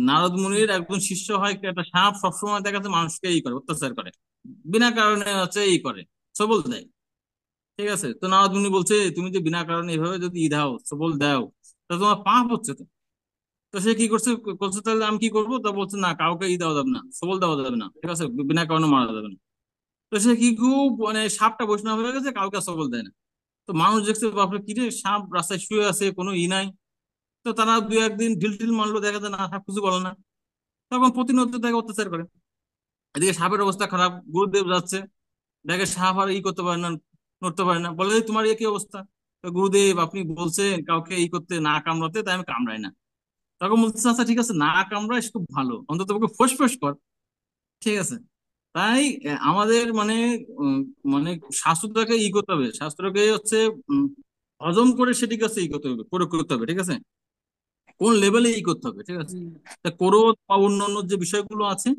S1: নারদ মুনির একজন শিষ্য হয়, একটা সাপ সবসময় দেখা যাচ্ছে মানুষকে করে, অত্যাচার করে, বিনা কারণে হচ্ছে করে, সবল দেয়। ঠিক আছে। তো নারদ মুনি বলছে, তুমি যে বিনা কারণে এভাবে যদি দাও, সবল দাও, তা তোমার পাপ হচ্ছে তো। তো সে কি করছে, বলছে তাহলে আমি কি করবো, তা বলছে না, কাউকে দেওয়া যাবে না, সবল দেওয়া যাবে না। ঠিক আছে, বিনা কারণে মারা যাবে না। তো সে কি খুব মানে সাপটা বৈষ্ণব হয়ে গেছে, কাউকে সবল দেয় না। তো মানুষ দেখছে বাপরে কি রে, সাপ রাস্তায় শুয়ে আছে, কোনো নাই। তো তারা দু একদিন ঢিল ঢিল মারলো, দেখা যায় না, সাপ কিছু বলে না। তখন প্রতিনিয়ত তাকে অত্যাচার করে। এদিকে সাপের অবস্থা খারাপ, গুরুদেব যাচ্ছে, দেখে সাপ আর করতে পারে না, নড়তে পারে না, বলে যে, তোমার কি অবস্থা? তো গুরুদেব আপনি বলছেন কাউকে করতে, না কামড়াতে, তাই আমি কামড়াই না। তখন বলছে আচ্ছা ঠিক আছে, না কামড়াইস খুব ভালো, অন্তত ওকে ফোঁস ফোঁস কর। ঠিক আছে। তাই আমাদের মানে উম, মানে শাস্ত্রটাকে করতে হবে, শাস্ত্রকে হচ্ছে উম, হজম করে সেটিকে হচ্ছে করতে হবে, প্রয়োগ করতে হবে। ঠিক আছে। কোন লেভেলে করতে হবে। ঠিক আছে।
S6: হুম।
S1: তা ক্রোধ বা অন্যান্য যে বিষয়গুলো আছে,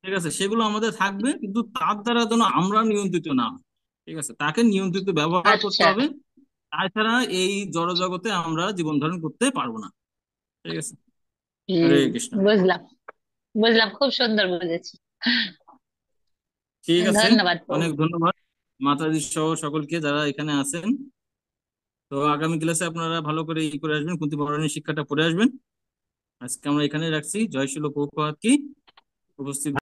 S1: ঠিক আছে, সেগুলো আমাদের থাকবে, কিন্তু তার দ্বারা যেন আমরা নিয়ন্ত্রিত না হই। ঠিক আছে, তাকে নিয়ন্ত্রিত ব্যবহার করতে
S6: আচ্ছা।
S1: হবে। তাছাড়া এই জড়জগতে আমরা জীবন ধারণ করতে পারবো না। ঠিক আছে। হরে
S6: হুম।
S1: কৃষ্ণ।
S6: বুঝলাম, বুঝলাম, খুব সুন্দর বুঝেছি।
S1: ঠিক আছে।
S6: ধন্যবাদ প্রভু।
S1: অনেক ধন্যবাদ মাতাজি সহ সকলকে যারা এখানে আছেন। তো আগামী ক্লাসে আপনারা ভালো করে করে আসবেন, কুন্তি পৌরাণিক শিক্ষাটা পড়ে আসবেন। আজকে আমরা এখানে রাখছি। জয় শিল প্রভুপাদ কি উপস্থিত।